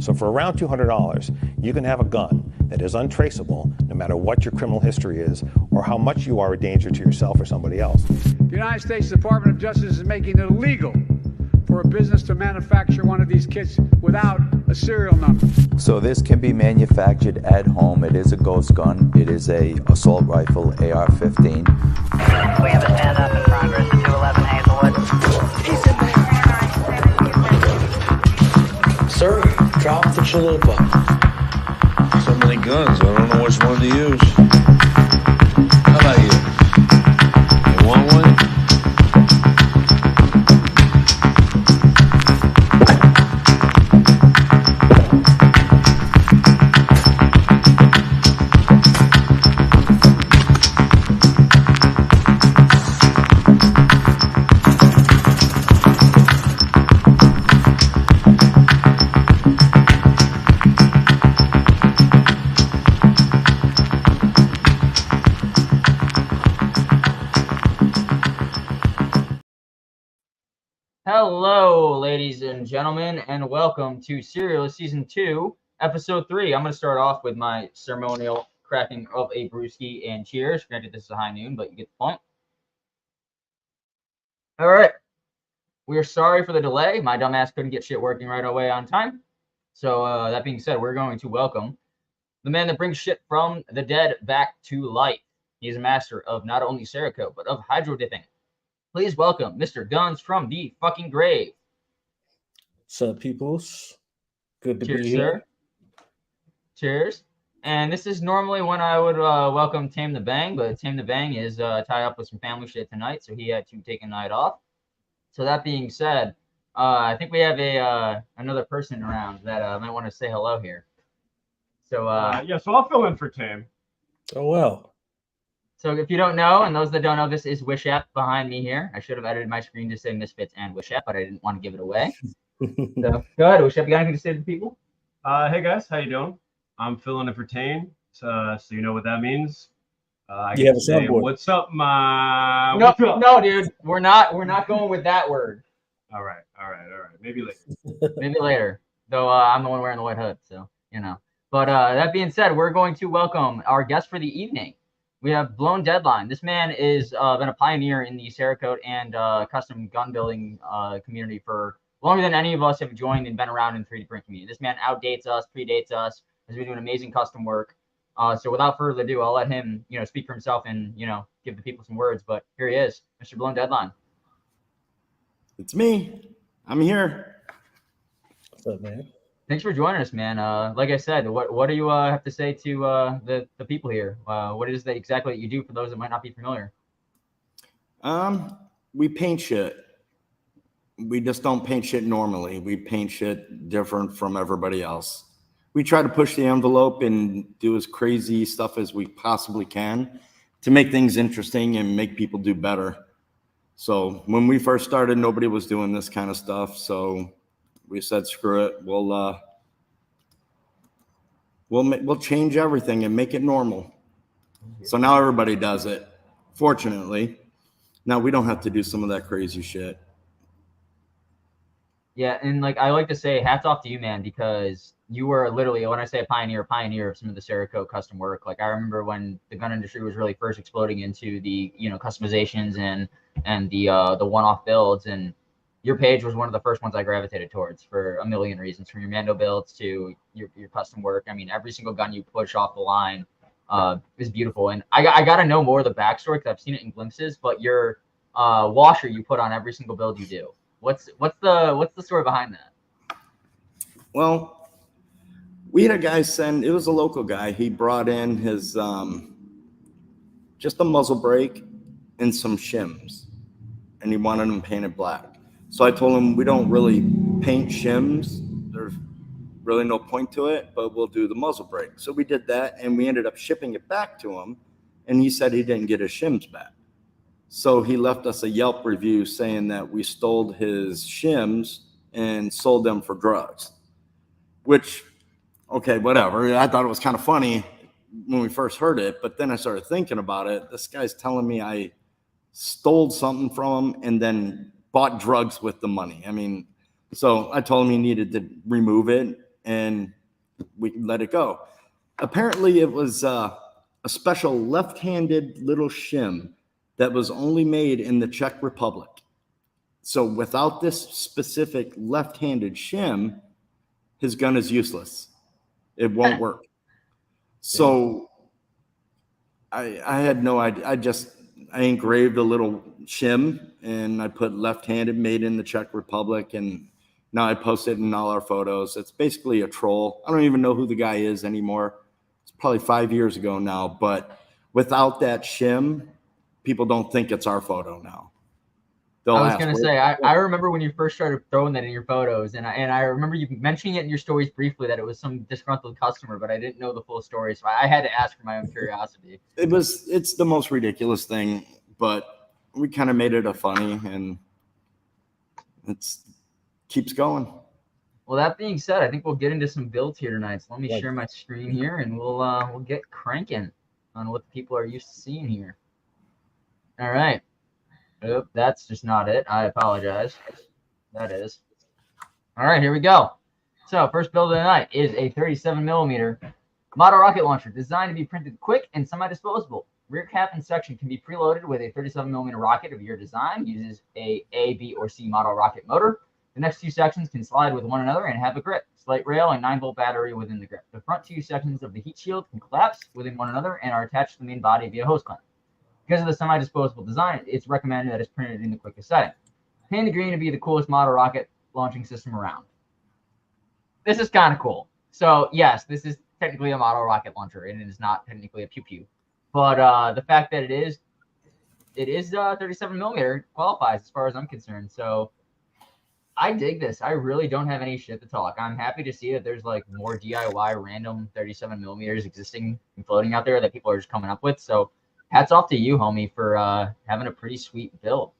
So for around $200, you can have a gun that is untraceable no matter what your criminal history is or how much you are a danger to yourself or somebody else. The United States Department of Justice is making it illegal for a business to manufacture one of these kits without a serial number. So this can be manufactured at home. It is a ghost gun. It is a assault rifle, AR-15. We have a stand-up in progress at 211 Hazelwood. Sir, drop the chalupa. So many guns, I don't know which one to use. How about you? You want one? Hello, ladies and gentlemen, and welcome to Serialless Season 2, Episode 3. I'm going to start off with my ceremonial cracking of a brewski and cheers. Granted, this is a high noon, but you get the point. All right. We are sorry for the delay. My dumbass couldn't get shit working right away on time. So that being said, we're going to welcome the man that brings shit from the dead back to life. He's a master of not only Cerakote, but of hydro dipping. Please welcome Mr. Guns from the fucking grave. What's up, peoples? Good to Cheers, be here. sir. Cheers. And this is normally when I would welcome Tame the Bang, but Tame the Bang is tied up with some family shit tonight, so he had to take a night off. So that being said, I think we have another person around that might want to say hello here. So yeah, so I'll fill in for Tame. Oh, well. So if you don't know, and those that don't know, this is Wishap behind me here. I should have edited my screen to say Misfits and Wishap, but I didn't want to give it away. So go ahead, Wishap. You got anything to say to the people? Hey guys, how you doing? I'm filling in for Tame, so you know what that means. I You have a say, soundboard. what's up, my? No, What's up? no, dude. We're not going with that word. All right. Maybe later. Maybe later. Though I'm the one wearing the white hood, so you know. But that being said, we're going to welcome our guest for the evening. We have BLOWNDEADLINE. This man is been a pioneer in the Cerakote and custom gun building community for longer than any of us have joined and been around in the 3D print community. This man outdates us, predates us, has been doing amazing custom work. So without further ado, I'll let him, speak for himself and, give the people some words. But here he is, Mr. BLOWNDEADLINE. It's me. I'm here. What's up, man? Thanks for joining us, man. Like I said, what do you have to say to the people here? What is that exactly that you do for those that might not be familiar? We paint shit. We just don't paint shit normally. We paint shit different from everybody else. We try to push the envelope and do as crazy stuff as we possibly can to make things interesting and make people do better. So when we first started, nobody was doing this kind of stuff. So we said, screw it. We'll change everything and make it normal. So now everybody does it. Fortunately, now we don't have to do some of that crazy shit. Yeah, and I like to say, hats off to you, man, because you were literally, when I say a pioneer of some of the Cerakote custom work. I remember when the gun industry was really first exploding into the customizations and the one-off builds, and your page was one of the first ones I gravitated towards for a million reasons, from your Mando builds to your custom work. I mean, every single gun you push off the line is beautiful. And I got to know more of the backstory because I've seen it in glimpses, but your washer you put on every single build you do. What's the story behind that? Well, we had a guy it was a local guy. He brought in his just a muzzle brake and some shims, and he wanted them painted black. So I told him, we don't really paint shims. There's really no point to it, but we'll do the muzzle brake. So we did that, and we ended up shipping it back to him, and he said he didn't get his shims back. So he left us a Yelp review saying that we stole his shims and sold them for drugs, which, okay, whatever. I thought it was kind of funny when we first heard it, but then I started thinking about it. This guy's telling me I stole something from him and then bought drugs with the money. I mean, so I told him he needed to remove it. and we can let it go. Apparently, it was a special left-handed little shim that was only made in the Czech Republic. So without this specific left-handed shim, his gun is useless. It won't work. So I had no idea. I engraved a little shim and I put left-handed, made in the Czech Republic, and now I post it in all our photos. It's basically a troll. I don't even know who the guy is anymore. It's probably 5 years ago now, but without that shim, people don't think it's our photo now. I was going to say, I remember when you first started throwing that in your photos, and I remember you mentioning it in your stories briefly that it was some disgruntled customer, but I didn't know the full story, so I had to ask for my own curiosity. It's the most ridiculous thing, but we kind of made it a funny, and keeps going. Well, that being said, I think we'll get into some builds here tonight. So let me share my screen here, and we'll get cranking on what the people are used to seeing here. All right. Oop, that's just not it. I apologize. That is. All right, here we go. So first build of the night is a 37mm model rocket launcher designed to be printed quick and semi-disposable. Rear cap and section can be preloaded with a 37mm rocket of your design. Uses A, B, or C model rocket motor. The next two sections can slide with one another and have a grip. Slate rail and 9-volt battery within the grip. The front two sections of the heat shield can collapse within one another and are attached to the main body via hose clamp. Because of the semi-disposable design, it's recommended that it's printed in the quickest setting. Painted green to be the coolest model rocket launching system around. This is kind of cool. So yes, this is technically a model rocket launcher, and it is not technically a pew-pew. But the fact that it is 37mm qualifies as far as I'm concerned. So I dig this. I really don't have any shit to talk. I'm happy to see that there's like more DIY random 37mm existing and floating out there that people are just coming up with. So hats off to you, homie, for having a pretty sweet build.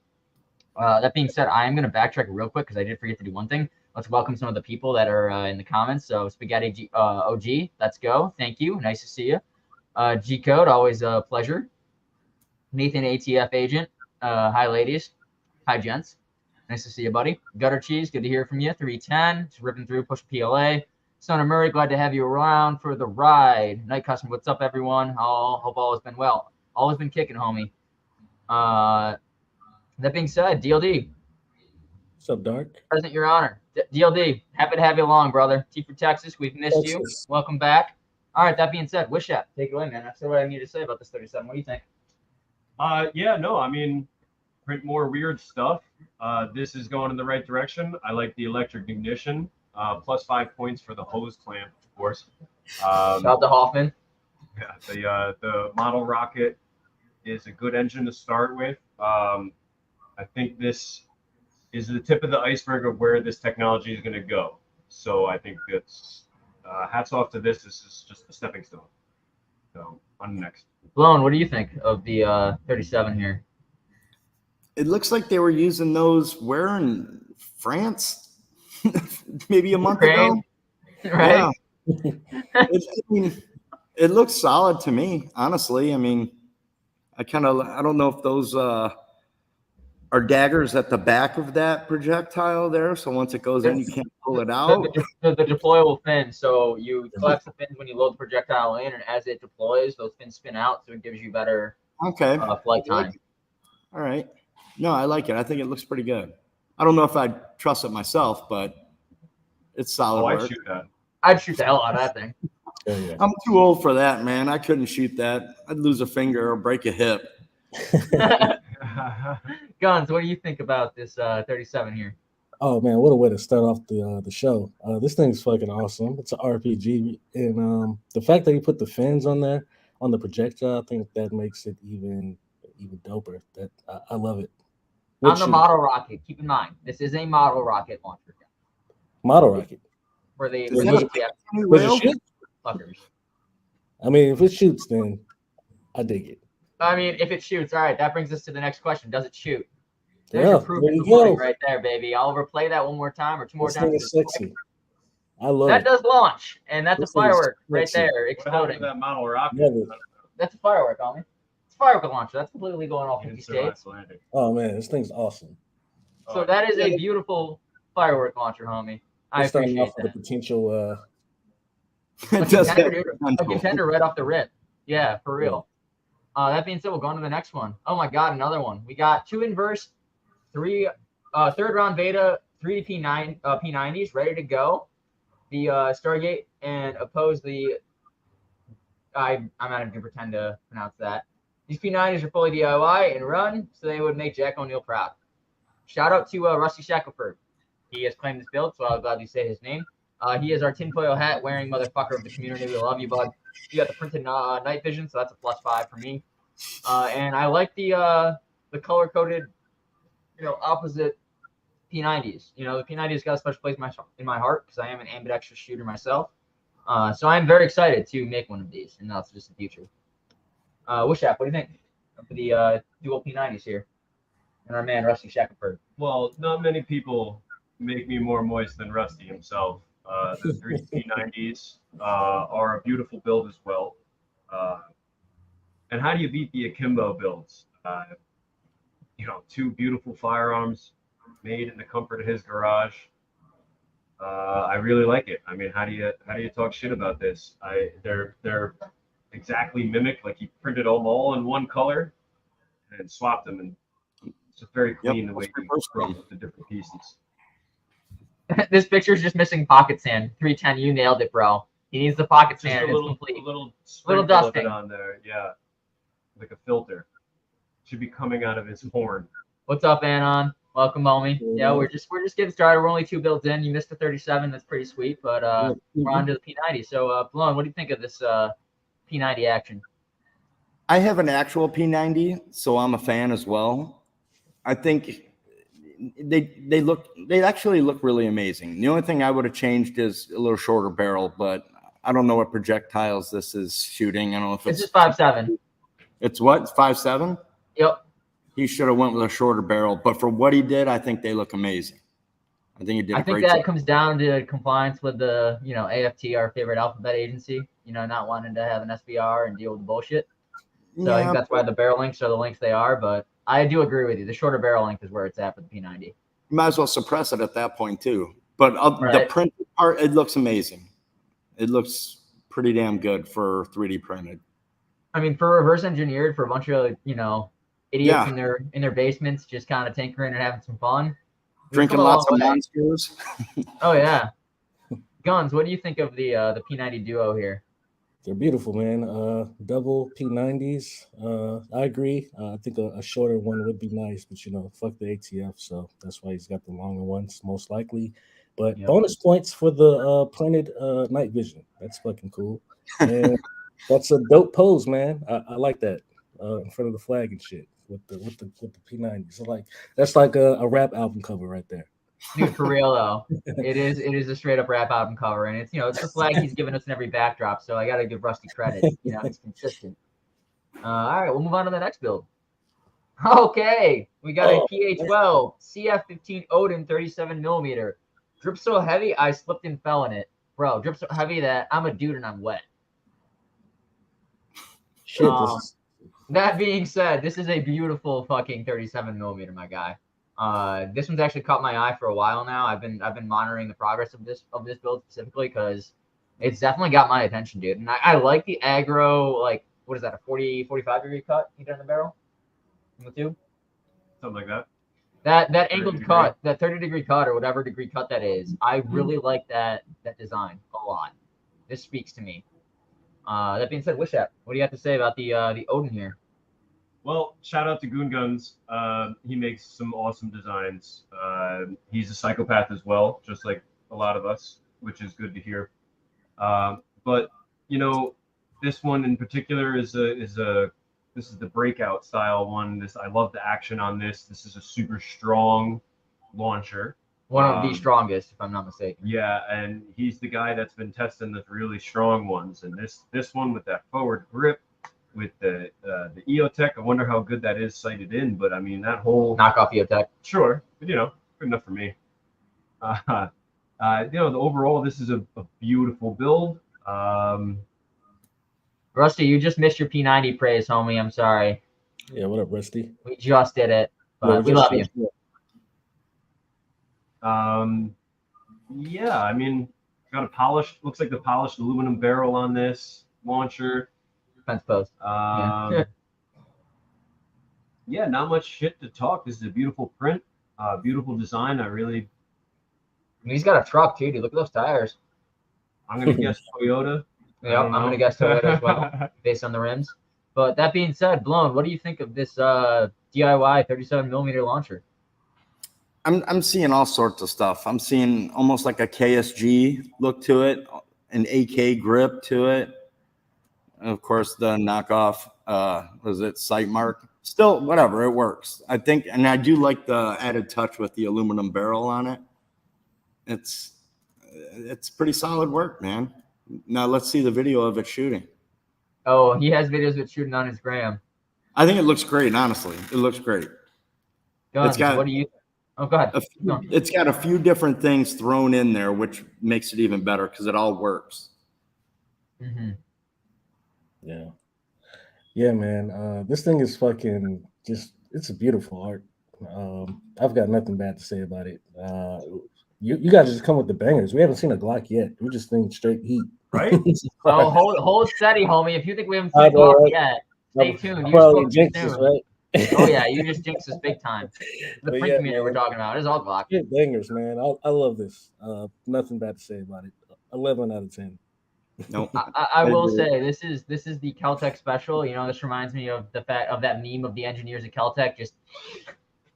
That being said, I am going to backtrack real quick because I did forget to do one thing. Let's welcome some of the people that are in the comments. So Spaghetti OG, let's go. Thank you. Nice to see you. G-Code, always a pleasure. Nathan ATF Agent. Hi, ladies. Hi, gents. Nice to see you, buddy. Gutter Cheese, good to hear from you. 310, just ripping through, push PLA. Son of Murray, glad to have you around for the ride. Night Custom, what's up, everyone? Hope all has been well. Always been kicking, homie. That being said, DLD. What's up, Dark? Present your honor. DLD, happy to have you along, brother. T for Texas, we've missed you. Welcome back. All right, that being said, Wishat, take it away, man. That's what I need to say about this 37. What do you think? Yeah, no, I mean, print more weird stuff. This is going in the right direction. I like the electric ignition. Plus 5 points for the hose clamp, of course. Shout out to Hoffman. Yeah, the model rocket is a good engine to start with. I think this is the tip of the iceberg of where this technology is going to go. So I think it's hats off to this. This is just a stepping stone. So on the next. Blown, what do you think of the 37 here? It looks like they were using those where in France, maybe a month ago. Right. Yeah. It looks solid to me, honestly. I mean, I don't know if those are daggers at the back of that projectile there. So once it goes in, you can't pull it out. The deployable fin. So you collapse the fins when you load the projectile in, and as it deploys, those fins spin out. So it gives you better flight time. All right. No, I like it. I think it looks pretty good. I don't know if I'd trust it myself, but it's solid work. I'd shoot the hell out of that thing. Yeah. I'm too old for that, man. I couldn't shoot that. I'd lose a finger or break a hip. Guns, what do you think about this 37 here? Oh man, what a way to start off the show. This thing's fucking awesome. It's an RPG, and the fact that you put the fins on there on the projectile, I think that makes it even doper. That I love it. On the model rocket, keep in mind, this is a model rocket launcher. Model rocket. For the fuckers. I mean, if it shoots, then I dig it. I mean, if it shoots, all right, that brings us to the next question. Does it shoot? There's Yeah, your proof there in you the pudding go. right there, baby. I'll replay that one more time or two more This thing times. is sexy. I love That it. does launch, and that's This a thing is firework right sexy. there, exploding. That model rocket. Love it. That's a firework, homie. It's a firework launcher. That's completely going off 50 states. Oh man, this thing's awesome. So that is a beautiful firework launcher, homie. I It's starting appreciate off with that. the potential It does have Dude. A potential. contender right off the rip. Yeah, for real. That being said, we'll go on to the next one. Oh my God, another one. We got 2 inverse, 3 third round beta, 3 P90s ready to go. The Stargate and oppose the. I'm not even gonna pretend to pronounce that. These P90s are fully DIY and run, so they would make Jack O'Neill proud. Shout out to Rusty Shackelford. He has claimed this build, so I'll gladly say his name. He is our tinfoil hat wearing motherfucker of the community. We love you, bud. You got the printed night vision, so that's a +5 for me. And I like the color coded, opposite P90s. The P90's got a special place in my heart because I am an ambidextrous shooter myself. So I'm very excited to make one of these, and that's just the future. Wishap, what do you think for the dual P90s here? And our man Rusty Shackelford. Well, not many people make me more moist than Rusty himself. The 3 P90s are a beautiful build as well. And how do you beat the akimbo builds? 2 beautiful firearms made in the comfort of his garage. I really like it. I mean, how do you talk shit about this? They're exactly mimicked, like he printed them all in one color and swapped them, and it's just very clean the way he put the different pieces. This picture's just missing pocket sand. 310, you nailed it, bro. He needs the pocket sand. A little dusting on there, yeah, like a filter. Should be coming out of his horn. What's up, Anon? Welcome, homie. Yeah, we're just getting started. We're only 2 builds in. You missed the 37. That's pretty sweet, but we're on to the P90. So, Blown, what do you think of this P90 action? I have an actual P90, so I'm a fan as well. I think they actually look really amazing. The only thing I would have changed is a little shorter barrel, but I don't know what projectiles this is shooting. I don't know if it's 5.7. It's what, 5.7? Yep. He should have went with a shorter barrel, but for what he did, I think they look amazing. I think he did. I think that comes down to compliance with the AFT, our favorite alphabet agency. Not wanting to have an SBR and deal with the bullshit. So I think that's why the barrel links are the links they are. But I do agree with you. The shorter barrel length is where it's at for the P90. You might as well suppress it at that point too. But the print part, it looks amazing. It looks pretty damn good for 3D printed. I mean, for reverse engineered for a bunch of idiots in their basements, just kind of tinkering and having some fun, drinking lots of monsters. Oh yeah. Guns, what do you think of the P90 duo here? They're beautiful, man. Double P90s. I agree. I think a shorter one would be nice, but fuck the ATF, so that's why he's got the longer ones most likely. But bonus points for the printed night vision. That's fucking cool. And that's a dope pose, man. I like that in front of the flag and shit with the P90s. So that's like a rap album cover right there. Dude, for real though, it is a straight up rap album cover, and it's it's the flag he's given us in every backdrop. So I gotta give Rusty credit. It's consistent. All right, we'll move on to the next build. Okay, we got a PA12 CF15 Odin 37mm. Drip so heavy, I slipped and fell in it, bro. Drip so heavy that I'm a dude and I'm wet. Shit. That being said, this is a beautiful fucking 37mm, my guy. This one's actually caught my eye for a while now. I've been monitoring the progress of this build specifically because it's definitely got my attention, dude. And I like the aggro, like, what is that, a 45 degree cut you did on the barrel? In the tube? Something like that. That angled cut, that 30 degree cut or whatever degree cut that is, I really like that design a lot. This speaks to me. That being said, Wishap, what do you have to say about the Odin here? Well, shout out to Goon Guns. He makes some awesome designs. He's a psychopath as well, just like a lot of us, which is good to hear. But this one in particular is this is the breakout style one. I love the action on this. This is a super strong launcher. One of the strongest, if I'm not mistaken. Yeah, and he's the guy that's been testing the really strong ones. And this one with that forward grip, with the EOTech, I wonder how good that is sighted in. But I mean, that whole knockoff EOTech, sure, but good enough for me. The overall, this is a beautiful build. Rusty, you just missed your P90 praise, homie. I'm sorry. Yeah, what up, Rusty? We just did it, but we love you. Yeah, I mean, got a polished, looks like the polished aluminum barrel on this launcher. Fence post. Yeah, not much shit to talk. This is a beautiful print, beautiful design. I mean, he's got a truck too, dude. Look at those tires. I'm gonna guess Toyota. Yep, I'm gonna guess Toyota as well, based on the rims. But that being said, Blown, what do you think of this DIY 37mm launcher? I'm seeing all sorts of stuff. I'm seeing almost like a KSG look to it, an AK grip to it. And of course, the knockoff, was it Sight Mark? Still, whatever, it works. I think, and I do like the added touch with the aluminum barrel on it. It's pretty solid work, man. Now let's see the video of it shooting. Oh, he has videos of it shooting on his gram. I think it looks great, honestly. It looks great. Guns, what do you? Oh, go ahead. It's got a few different things thrown in there, which makes it even better because it all works. Mm-hmm. Yeah, man. This thing is fucking just, it's a beautiful art. I've got nothing bad to say about it. You guys just come with the bangers. We haven't seen a Glock yet. We're just thinking straight heat. Right? Oh, hold steady, homie. If you think we haven't seen a Glock yet, stay tuned. Probably jinxes, right? Oh yeah, you just jinxed us big time. The print community we're talking about is all Glock. Yeah, bangers, man. I love this. Nothing bad to say about it. 11 out of 10. Nope. I will say this is the Kel-Tec special. You know, this reminds me of the fact of that meme of the engineers at Kel-Tec just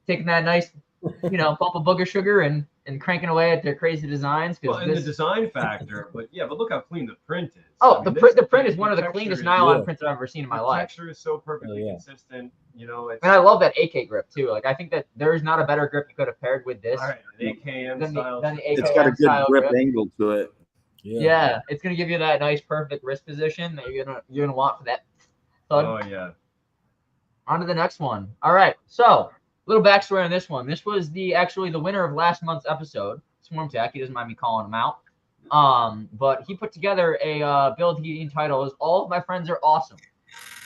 taking that nice, pump of booger sugar and cranking away at their crazy designs. Well, and the design factor, but look how clean the print is. Oh, the print is one of the cleanest nylon prints I've ever seen in my life. The texture is so perfectly consistent. And I love that AK grip too. Like I think that there is not a better grip you could have paired with this. All right, the AKM style. It's got a good grip angle to it. Yeah, it's gonna give you that nice, perfect wrist position that you're gonna want for that thud. Oh yeah. On to the next one. All right, so little backstory on this one. This was actually the winner of last month's episode, Swarm Tech. He doesn't mind me calling him out. But he put together a build he entitled "All of My Friends Are Awesome."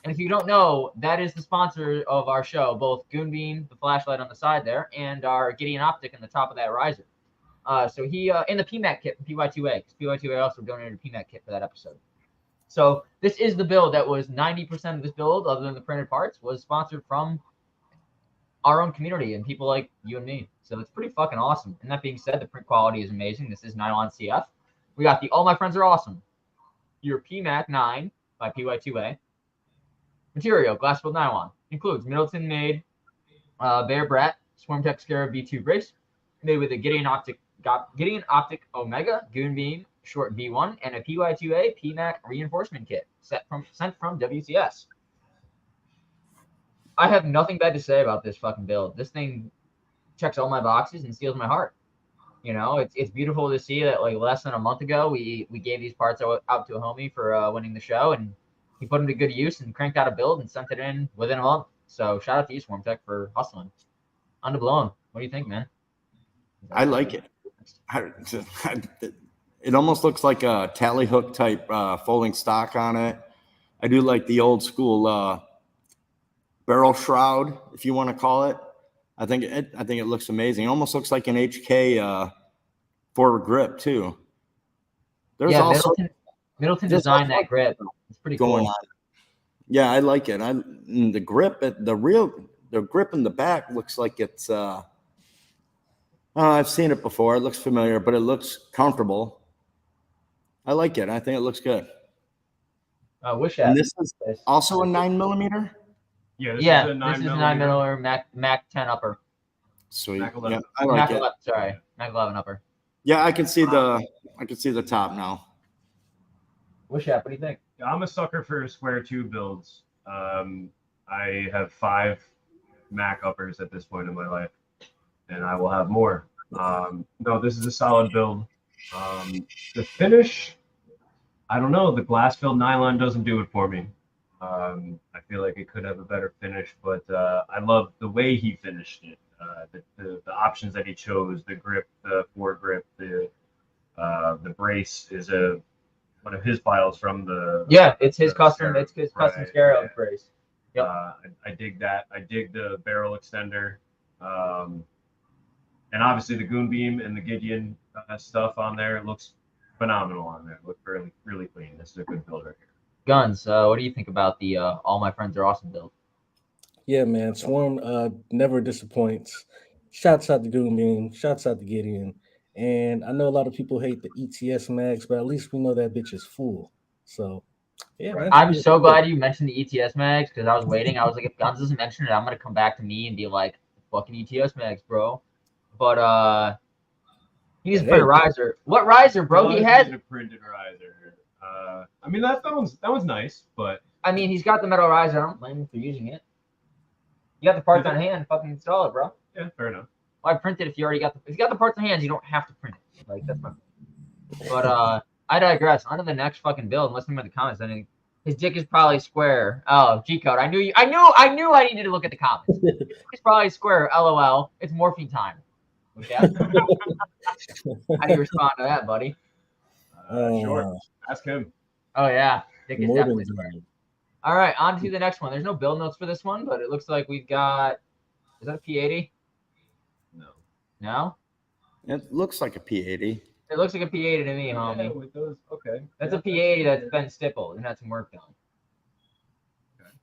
And if you don't know, that is the sponsor of our show, both Goonbeam, the flashlight on the side there, and our Gideon Optic on the top of that riser. So he in the PMAC kit from PY2A, because PY2A also donated a PMAC kit for that episode. So this is the build that was 90% of this build, other than the printed parts, was sponsored from our own community and people like you and me. So it's pretty fucking awesome. And that being said, the print quality is amazing. This is nylon CF. We got the All My Friends Are Awesome, your PMAC 9 by PY2A. Material, glass-filled nylon. Includes Middleton-made Bear Brat Swarm Tech Scarab B2 brace, made with a Gideon Optic Omega Goonbeam Short V1 and a PY2A PMAC reinforcement kit sent from WTS. I have nothing bad to say about this fucking build. This thing checks all my boxes and steals my heart. It's beautiful to see that like less than a month ago we gave these parts out to a homie for winning the show, and he put them to good use and cranked out a build and sent it in within a month. So shout out to you, Swarm Tech, for hustling. On to Blown. What do you think, man? I like it. It almost looks like a tally hook type folding stock on it. I do like the old school barrel shroud, if you want to call it. I think it looks amazing. It almost looks like an HK forward grip too. There's also Middleton designed that grip. It's pretty going cool. on. Yeah, I like it. The grip, the grip in the back looks like it's. I've seen it before. It looks familiar, but it looks comfortable. I like it. I think it looks good. And this is also a 9mm. Yeah, this is a 9mm Mac 10 upper. Sweet. Mac 11. Yeah, I like Mac it. 11, sorry, Mac 11 upper. Yeah, I can see the top now. Wish app, what do you think? I'm a sucker for square tube builds. I have 5 Mac uppers at this point in my life, and I will have more. No, this is a solid build. The finish, I don't know. The glass-filled nylon doesn't do it for me. I feel like it could have a better finish, but I love the way he finished it. The options that he chose, the grip, the foregrip, the brace is one of his files from the. Yeah, it's his custom. It's his custom Scarab brace. Yep. I dig that. I dig the barrel extender, and obviously the Goonbeam and the Gideon stuff on there. It looks phenomenal on there. Looked really, really clean. This is a good build right here. Guns. What do you think about the All My Friends Are Awesome build? Yeah, man. Swarm never disappoints. Shouts out to Doombeam. Shouts out to Gideon. And I know a lot of people hate the ETS mags, but at least we know that bitch is full. So, yeah, man. I'm so glad you mentioned the ETS mags because I was waiting. I was like, if Guns doesn't mention it, I'm gonna come back to me and be like, fucking ETS mags, bro. But he needs to print a riser. What riser, bro? He has a printed riser. I mean that one's nice, but I mean he's got the metal riser. I don't blame him for using it. You got the parts on hand, fucking install it, bro. Yeah, fair enough. Why print it if you already got if you got the parts on hand? You don't have to print it. Like that's my. But I digress. On to the next fucking build. Listen to the comments. I think his dick is probably square. Oh, G code. I knew I needed to look at the comments. It's probably square. LOL. It's morphine time. Okay. How do you respond to that, buddy? Sure. Ask him. Oh yeah, dick is definitely than square. All right, on to the next one. There's no build notes for this one, but it looks like we've got. Is that a P80? No. No. It looks like a P80. It looks like a P80 to me, homie. Yeah, with those, okay. That's a P80 that's been stippled and had some work done.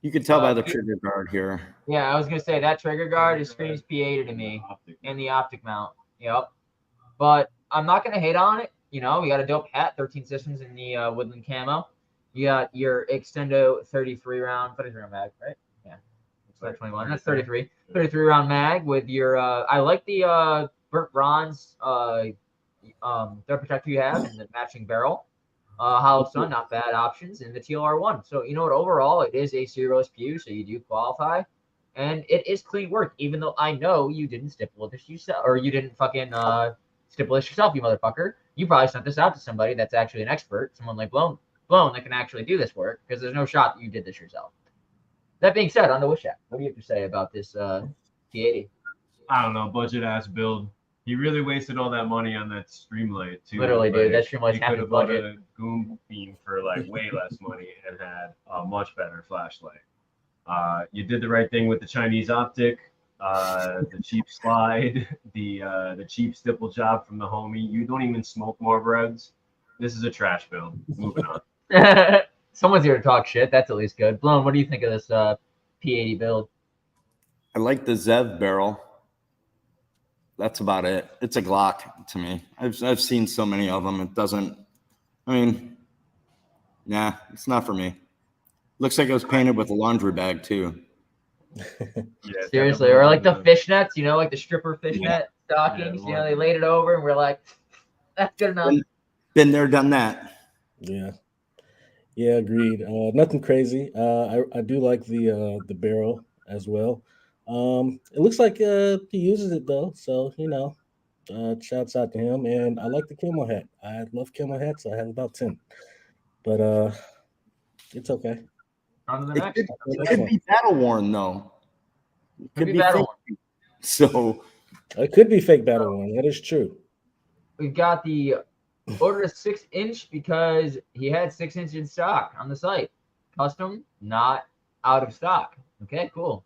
You can tell by the trigger guard here. Yeah, I was gonna say that trigger guard is screams P80 to me, and the optic mount. Yep. But I'm not gonna hate on it. You know, we got a dope hat, 13 systems in the woodland camo. You got your Extendo 33 round mag, right? Yeah. It's not 21. That's 33. 33 round mag with your. I like the burnt bronze thread protector you have and the matching barrel. Hollow Sun, not bad options, and the TLR1. So you know what? Overall, it is a Serialless pew, so you do qualify, and it is clean work. Even though I know you didn't stipple this yourself, or you didn't fucking stipple this yourself, you motherfucker. You probably sent this out to somebody that's actually an expert, someone like Blown that can actually do this work, because there's no shot that you did this yourself. That being said, on the Wish app, what do you have to say about this P80? I don't know, budget ass build. He really wasted all that money on that Streamlight too. Literally, dude, that Streamlight's he half could his have bought budget. a Goom Beam for like way less money and had a much better flashlight. You did the right thing with the Chinese optic, the cheap slide, the cheap stipple job from the homie. You don't even smoke Marlboros. This is a trash build. Moving on. Someone's here to talk shit. That's at least good. Blown, what do you think of this P80 build? I like the Zev barrel. That's about it. It's a Glock to me. I've seen so many of them. It doesn't. I mean, nah, it's not for me. Looks like it was painted with a laundry bag too. Yeah, Seriously, or like the fishnets, you know, like the stripper fishnet stockings. You know, they laid it over, and we're like, that's good enough. Been there, done that. Yeah. Yeah, agreed. Nothing crazy. I do like the barrel as well. It looks like he uses it though, so you know, shouts out to him. And I like the camo hat. I love camo hats. I have about 10, but it's okay. On to the next. It could be battle worn though. It Could be battle fake. So it could be fake battle worn. That is true. We've got the ordered a 6-inch because he had 6-inch in stock on the site. Custom, not out of stock. Okay, cool.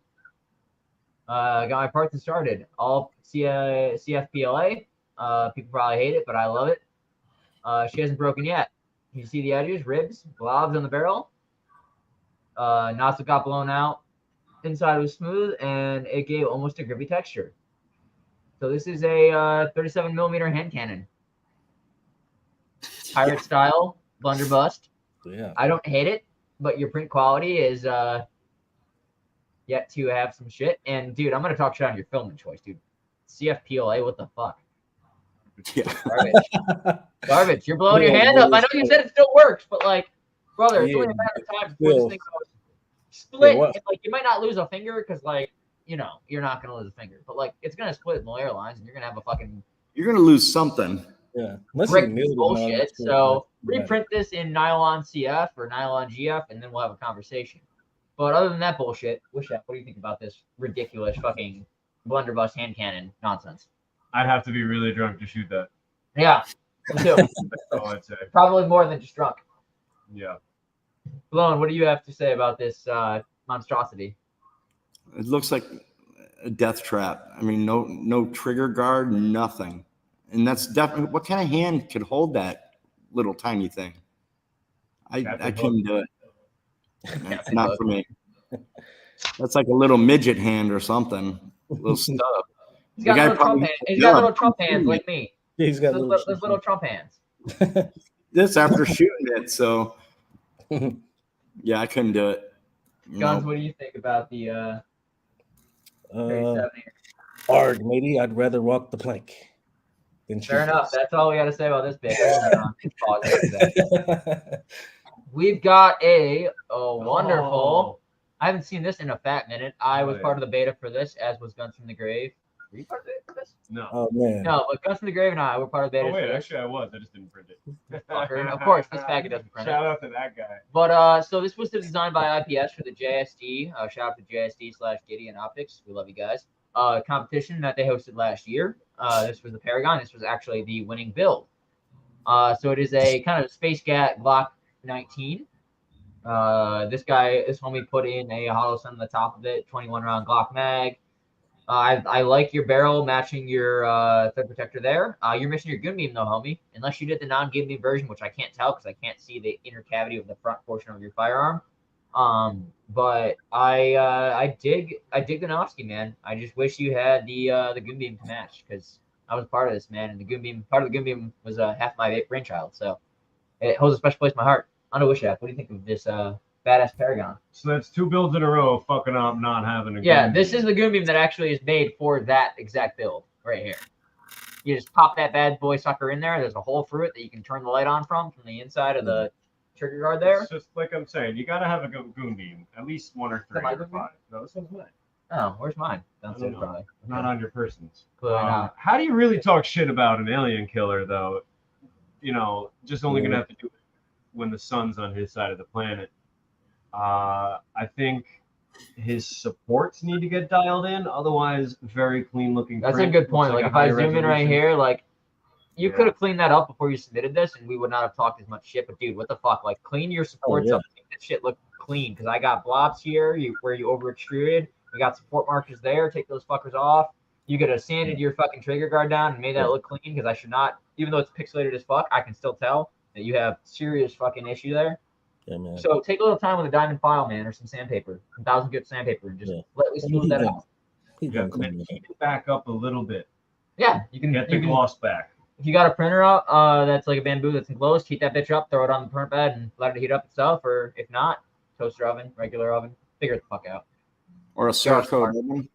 Got my parts started. All CFPLA. People probably hate it, but I love it. She hasn't broken yet. You see the edges, ribs, globs on the barrel. Nozzle got blown out. Inside was smooth, and it gave almost a grippy texture. So this is a 37 millimeter hand cannon. Pirate style, blunderbuss. Yeah. I don't hate it, but your print quality is yet to have some shit. And dude, I'm gonna talk shit on your filming choice, dude. CFPLA, what the fuck? yeah. Garbage. Garbage. You're blowing your hand up. I know you said it still works, but like, brother, it's only a matter of time before this thing goes split. And, like, you might not lose a finger because, like, you know, you're not gonna lose a finger, but like, it's gonna split in the layer lines, and you're gonna have a fucking. You're gonna lose something. Yeah. Bullshit. So reprint this in nylon CF or nylon GF, and then we'll have a conversation. But other than that bullshit, Wish that. What do you think about this ridiculous fucking blunderbuss hand cannon nonsense? I'd have to be really drunk to shoot that. Yeah, me too. That's all I'd say. Probably more than just drunk. Yeah. Blown, what do you have to say about this monstrosity? It looks like a death trap. I mean, no trigger guard, nothing. And that's definitely what kind of hand could hold that little tiny thing. I Captain couldn't do it. That's not for me. That's like a little midget hand or something. A little stub. He's got little Trump hands. He's got little Trump hands like me. Yeah, he's got Those little Trump hands. This after shooting it, so yeah, I couldn't do it. Guns, what do you think about the 37 here? Hard, matey. I'd rather walk the plank than shoot. Fair enough. That's all we got to say about this bit. We've got a wonderful. I haven't seen this in a fat minute. I was part of the beta for this, as was Guns from the Grave. Were you part of the beta for this? No. Oh man. No, but Guns from the Grave and I were part of the beta. Oh wait, actually I was. I just didn't print it. Fucker. Of course, this packet doesn't print Shout it. out to that guy. But so this was designed by IPS for the JSD. Shout out to JSD/Gideon Optics. We love you guys. Competition that they hosted last year. This was the Paragon. This was actually the winning build. So it is a kind of Space Gat Glock 19. This homie put in a hollow sun on the top of it, 21 round Glock mag. I like your barrel matching your thread protector there. You're missing your gun beam though, homie. Unless you did the non-gun beam version, which I can't tell because I can't see the inner cavity of the front portion of your firearm. But I dig the Novsky, man. I just wish you had the gun beam to match because I was part of this, man, and the gun beam was half my brainchild, so it holds a special place in my heart. I don't know, Wishap, what do you think of this badass Paragon? So that's 2 builds in a row of fucking up not having a Yeah, gun this beam. is the gun beam that actually is made for that exact build right here. You just pop that bad boy sucker in there. There's a hole through it that you can turn the light on from the inside of the trigger guard there. It's just like I'm saying, you gotta have a goon beam, at least 1 or 3 my or goon beam? 5. No, this one's mine. Oh, where's mine? I Downstairs, don't know. probably. Not on your persons. Clearly not. How do you really talk shit about an alien killer, though? You know, just only gonna have to do it when the sun's on his side of the planet. I think his supports need to get dialed in. Otherwise, very clean looking. That's a good point. Like if I zoom in right here, like you Yeah. could have cleaned that up before you submitted this, and we would not have talked as much shit. But dude, what the fuck? Like clean your supports up. Make that shit look clean. Because I got blobs here where you over extruded. We got support markers there. Take those fuckers off. You could have sanded your fucking trigger guard down and made that look clean. Because I should not, even though it's pixelated as fuck, I can still tell that you have serious fucking issue there. Yeah, man. So take a little time with a diamond file, man, or some sandpaper, 1,000 good sandpaper, and just let me smooth that out. Yeah, and keep it back up a little bit. Yeah, you can Get the gloss back. If you got a printer out that's like a bamboo that's enclosed, heat that bitch up, throw it on the print bed, and let it heat up itself. Or if not, toaster oven, regular oven, figure it the fuck out. Or a Cerakote oven.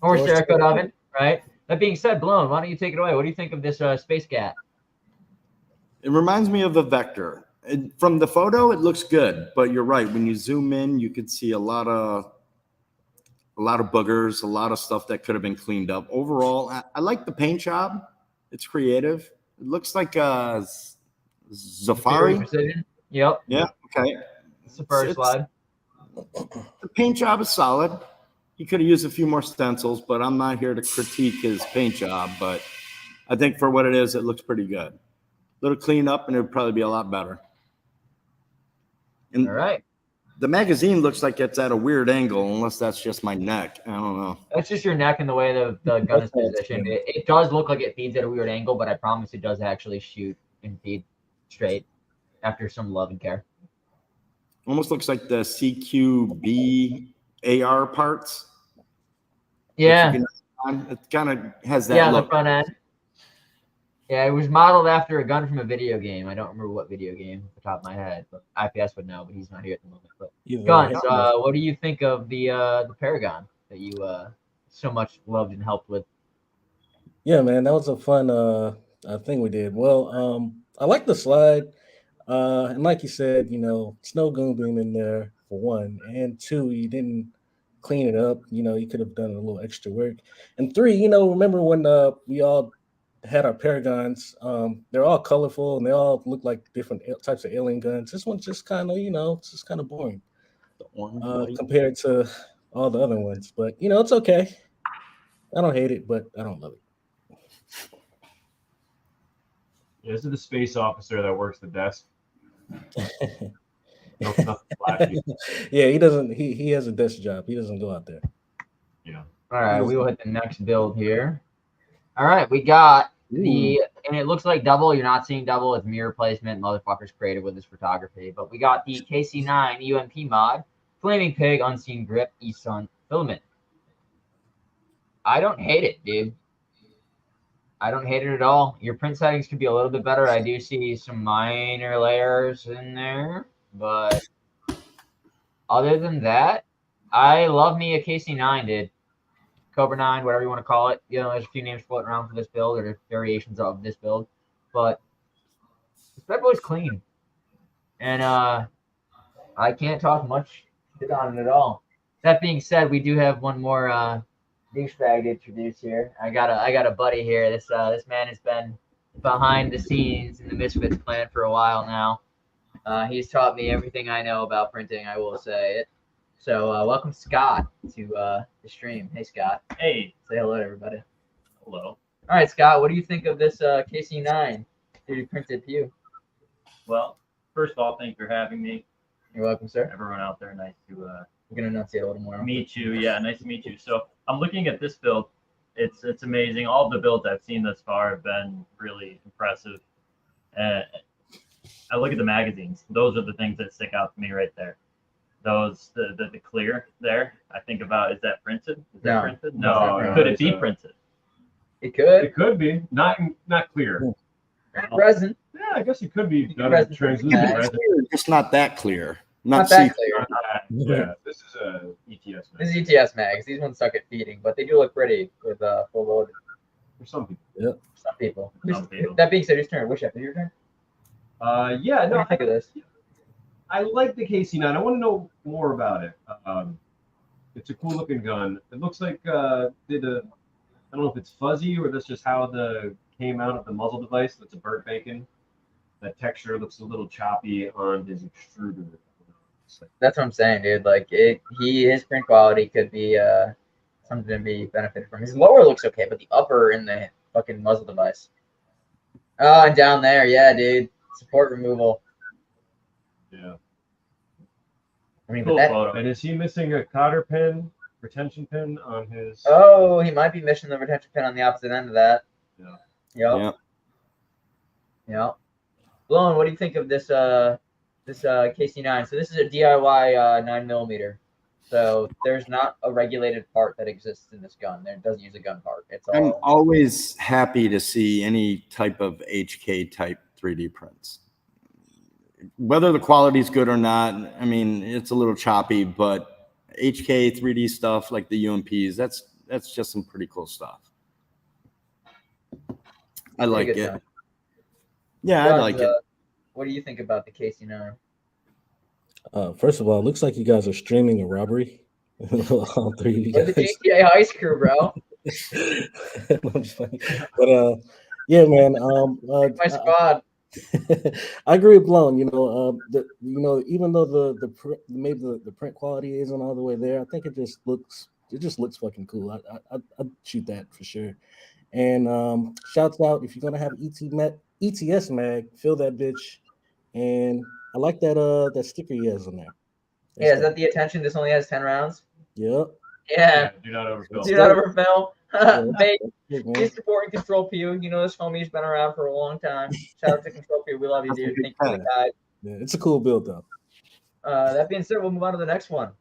Or a Cerakote oven, right? That being said, Blown, why don't you take it away? What do you think of this Space Gat? It reminds me of a Vector. From the photo, it looks good, but you're right. When you zoom in, you could see a lot of boogers, a lot of stuff that could have been cleaned up. Overall, I like the paint job. It's creative. It looks like a Zafari. Yep. Yeah. Okay. Safari slide. The paint job is solid. He could have used a few more stencils, but I'm not here to critique his paint job. But I think for what it is, it looks pretty good. A little cleaned up, and it would probably be a lot better. And all right. The magazine looks like it's at a weird angle, unless that's just my neck. I don't know. That's just your neck and the way the gun is positioned. It does look like it feeds at a weird angle, but I promise it does actually shoot and feed straight after some love and care. Almost looks like the CQB AR parts. Yeah. It kind of has that look. look. The front end. Yeah, it was modeled after a gun from a video game. I don't remember what video game off the top of my head, but IPS would know, but he's not here at the moment. But Guns, what do you think of the Paragon that you so much loved and helped with? Yeah, man, that was a fun thing we did. Well, I like the slide. And like you said, it's no gun beam in there for one. And two, you didn't clean it up. You could have done a little extra work. And three, remember when we all had our Paragons, they're all colorful and they all look like different types of alien guns. This one's just kind of, it's just kind of boring compared to all the other ones. But, it's okay. I don't hate it, but I don't love it. Yeah, this is the space officer that works the desk. Yeah, he doesn't. He has a desk job. He doesn't go out there. Yeah. All right, we will hit the next build here. All right, we got And it looks like double. You're not seeing double. It's mirror placement. Motherfucker's creative with his photography. But we got the KC9 UMP mod, Flaming Pig, Unseen Grip, E-Sun filament. I don't hate it, dude. I don't hate it at all. Your print settings could be a little bit better. I do see some minor layers in there, but other than that, I love me a KC9, dude. Cobra 9, whatever you want to call it. You know, there's a few names floating around for this build, or variations of this build, but this bad boy's clean. And I can't talk much shit on it at all. That being said, we do have one more douchebag to introduce here. I got a buddy here. This man has been behind the scenes in the Misfits clan for a while now. He's taught me everything I know about printing, I will say it. So welcome Scott to the stream. Hey Scott. Hey. Say hello to everybody. Hello. All right, Scott, what do you think of this KC9 3D printed pew? Well, first of all, thank you for having me. You're welcome, sir. Everyone out there, nice to We're gonna enunciate a little more. meet you. Yeah, nice to meet you. So I'm looking at this build. It's amazing. All the builds I've seen thus far have been really impressive. I look at the magazines. Those are the things that stick out to me right there. Those the clear there. I think about, is that printed? Is that printed? No. Could it be printed? It could. It could be not clear. Resin. Yeah, I guess it could be translucent. It's not that clear. Not that clear. Yeah, this is a ETS mag. This is ETS mags. These ones suck at feeding, but they do look pretty with full load. For some people. Yeah. Some people. Some people. That being said, whose turn? Wish after your turn. Yeah, What do no, you think of this? I like the KC9. I want to know more about it. It's a cool looking gun. It looks like I don't know if it's fuzzy or that's just how the came out of the muzzle device. That's a burnt bacon. That texture looks a little choppy on his extruder. That's what I'm saying, dude. Like his print quality could be something to be benefited from. His lower looks okay, but the upper in the fucking muzzle device. Oh, and down there, yeah, dude. Support removal. Yeah. I mean, Cool but that, photo. And is he missing a cotter pin, retention pin on his? oh, he might be missing the retention pin on the opposite end of that. Yeah. Yep. Yeah. Blown, what do you think of this this KC9? So this is a DIY 9mm. So there's not a regulated part that exists in this gun. It doesn't use a gun part. It's all. I'm always happy to see any type of HK type 3D prints. Whether the quality is good or not, I mean, it's a little choppy, but HK 3D stuff like the UMPs, that's just some pretty cool stuff. I like it. Time. Yeah, I like it. What do you think about the KC9? First of all, it looks like you guys are streaming a robbery. All three of you We're guys. the GTA Heist crew, bro. I'm just playing. But yeah, man. My squad. I agree with Blown. Even though maybe the print quality isn't all the way there, I think it just looks fucking cool. I'd shoot that for sure. And shouts out, if you're gonna have ETS mag, fill that bitch. And I like that sticker he has on there. Yeah, is that the attention? This only has 10 rounds. Yep. Yeah. Do not overfill. Do not overfill. Mate, Yeah, man. he's supporting Control Pew. You know this homie's been around for a long time. Shout out to Control Pew. We love you, dude. Thank you for the guide. Yeah, it's a cool build though. That being said, we'll move on to the next one.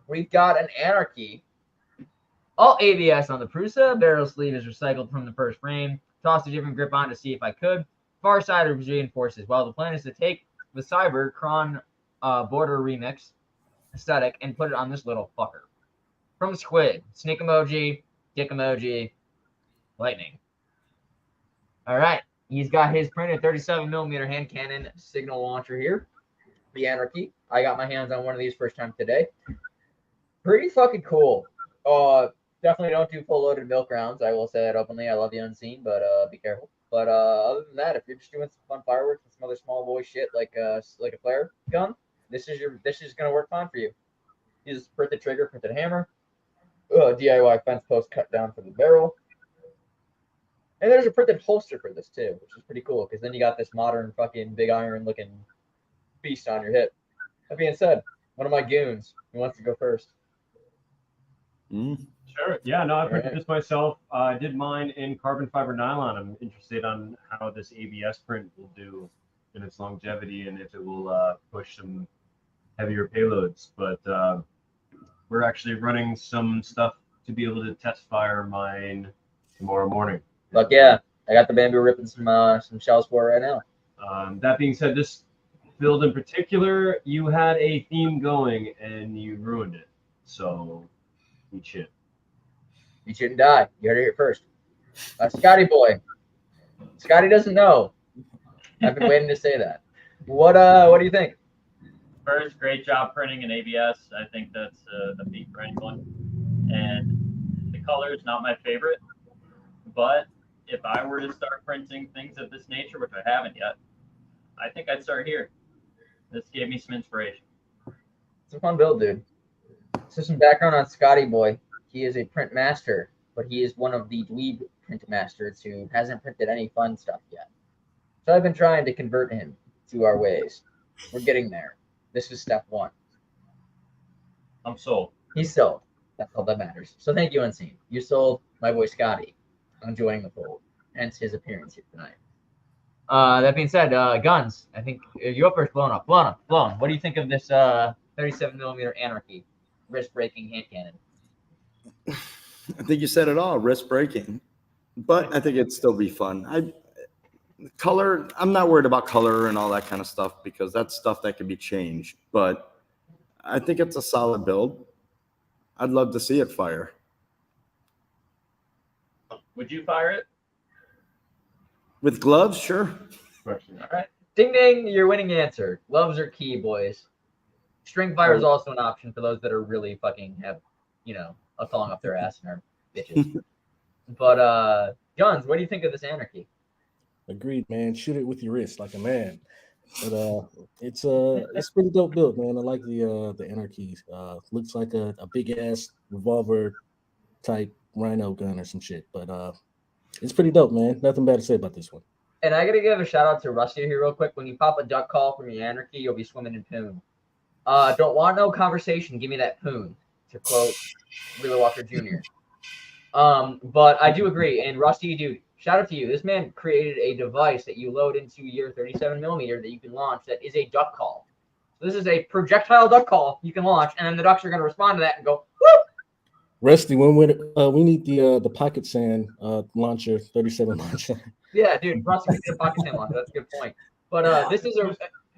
We've got an Anarchy. All ABS on the Prusa. Barrel sleeve is recycled from the first frame. Tossed a different grip on to see if I could. Far side reinforces. Well, the plan is to take the Cyber Cron border remix aesthetic and put it on this little fucker. From Squid. Snake emoji, dick emoji, lightning. All right. He's got his printed 37mm hand cannon signal launcher here. The Anarchy. I got my hands on one of these first time today. Pretty fucking cool. Definitely don't do full loaded milk rounds. I will say that openly. I love the unseen, but be careful. But other than that, if you're just doing some fun fireworks and some other small boy shit like a flare gun, this is gonna work fine for you. You just print the trigger, print the hammer. DIY fence post cut down for the barrel. And there's a printed holster for this too, which is pretty cool because then you got this modern fucking big iron looking beast on your hip. That being said, one of my goons who wants to go first. Sure. Yeah, no, I printed Alright. this myself. I did mine in carbon fiber nylon. I'm interested on how this ABS print will do in its longevity and if it will push some heavier payloads. But we're actually running some stuff to be able to test fire mine tomorrow morning. Fuck yeah. I got the bamboo ripping some shells for it right now. That being said, this build in particular, you had a theme going and you ruined it. So eat shit. You shouldn't die. You heard it here first. Scotty boy. Scotty doesn't know. I've been waiting to say that. What do you think? First, great job printing in ABS. I think that's a feat for anyone. And the color is not my favorite, but if I were to start printing things of this nature, which I haven't yet, I think I'd start here. This gave me some inspiration. It's a fun build, dude. So some background on Scotty boy. He is a print master, but he is one of the dweeb print masters who hasn't printed any fun stuff yet. So I've been trying to convert him to our ways. We're getting there. This is step 1. I'm sold. He's sold. That's all that matters. So thank you, Unseen. You sold my boy Scotty on joining the fold, hence his appearance here tonight. That being said, guns. I think you up first, blown up. Blown. What do you think of this 37mm Anarchy wrist-breaking hand cannon? I think you said it all, wrist breaking, but I think it'd still be fun. Color, I'm not worried about color and all that kind of stuff because that's stuff that can be changed, but I think it's a solid build. I'd love to see it fire. Would you fire it? With gloves, sure. All right. Ding ding, your winning answer. Gloves are key, boys. String fire is also an option for those that are really fucking have, a thong up their ass and are bitches. But Johns, what do you think of this Anarchy? Agreed, man. Shoot it with your wrist like a man. But it's pretty dope build, man. I like the Anarchy. Looks like a big ass revolver type rhino gun or some shit. But it's pretty dope, man. Nothing bad to say about this one. And I gotta give a shout out to Rusty here real quick. When you pop a duck call from your Anarchy, you'll be swimming in poon. Don't want no conversation. Give me that poon, to quote Wheeler Walker Jr. But I do agree. And Rusty, dude, shout out to you. This man created a device that you load into your 37mm that you can launch that is a duck call. So this is a projectile duck call you can launch, and then the ducks are going to respond to that and go, whoop! Rusty, when we need the pocket sand launcher, 37 launcher. Yeah, dude, Rusty can get a pocket sand launcher. That's a good point. But this is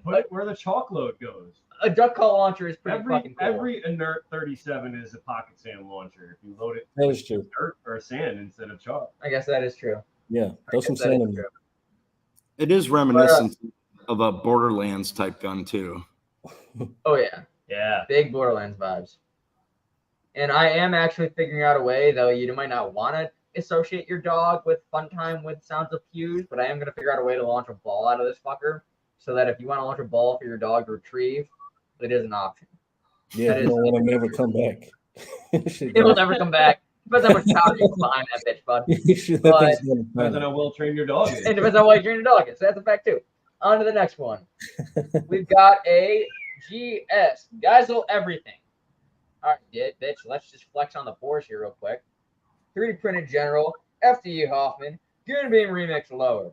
where the chalk load goes. A duck call launcher is pretty fucking cool. Every inert 37 is a pocket sand launcher. If you load it that is true. Dirt or sand instead of chalk. I guess that is true. Yeah, throw some sand in there. It is reminiscent of a Borderlands type gun too. Oh yeah. Yeah. Big Borderlands vibes. And I am actually figuring out a way, though you might not want to associate your dog with fun time with sounds of pews, but I am going to figure out a way to launch a ball out of this fucker so that if you want to launch a ball for your dog to retrieve, it is an option. Yeah, you don't want to never come back. It will never come back. Depends how much power you put behind that bitch, bud. Depends on how well trained your dog is. It depends on how well you train your dog is. So that's a fact, too. On to the next one. We've got a GS. Guzzle everything. All right, bitch. Let's just flex on the Porsche here real quick. 3D printed general. FDE Hoffman. Goon Beam remix lower.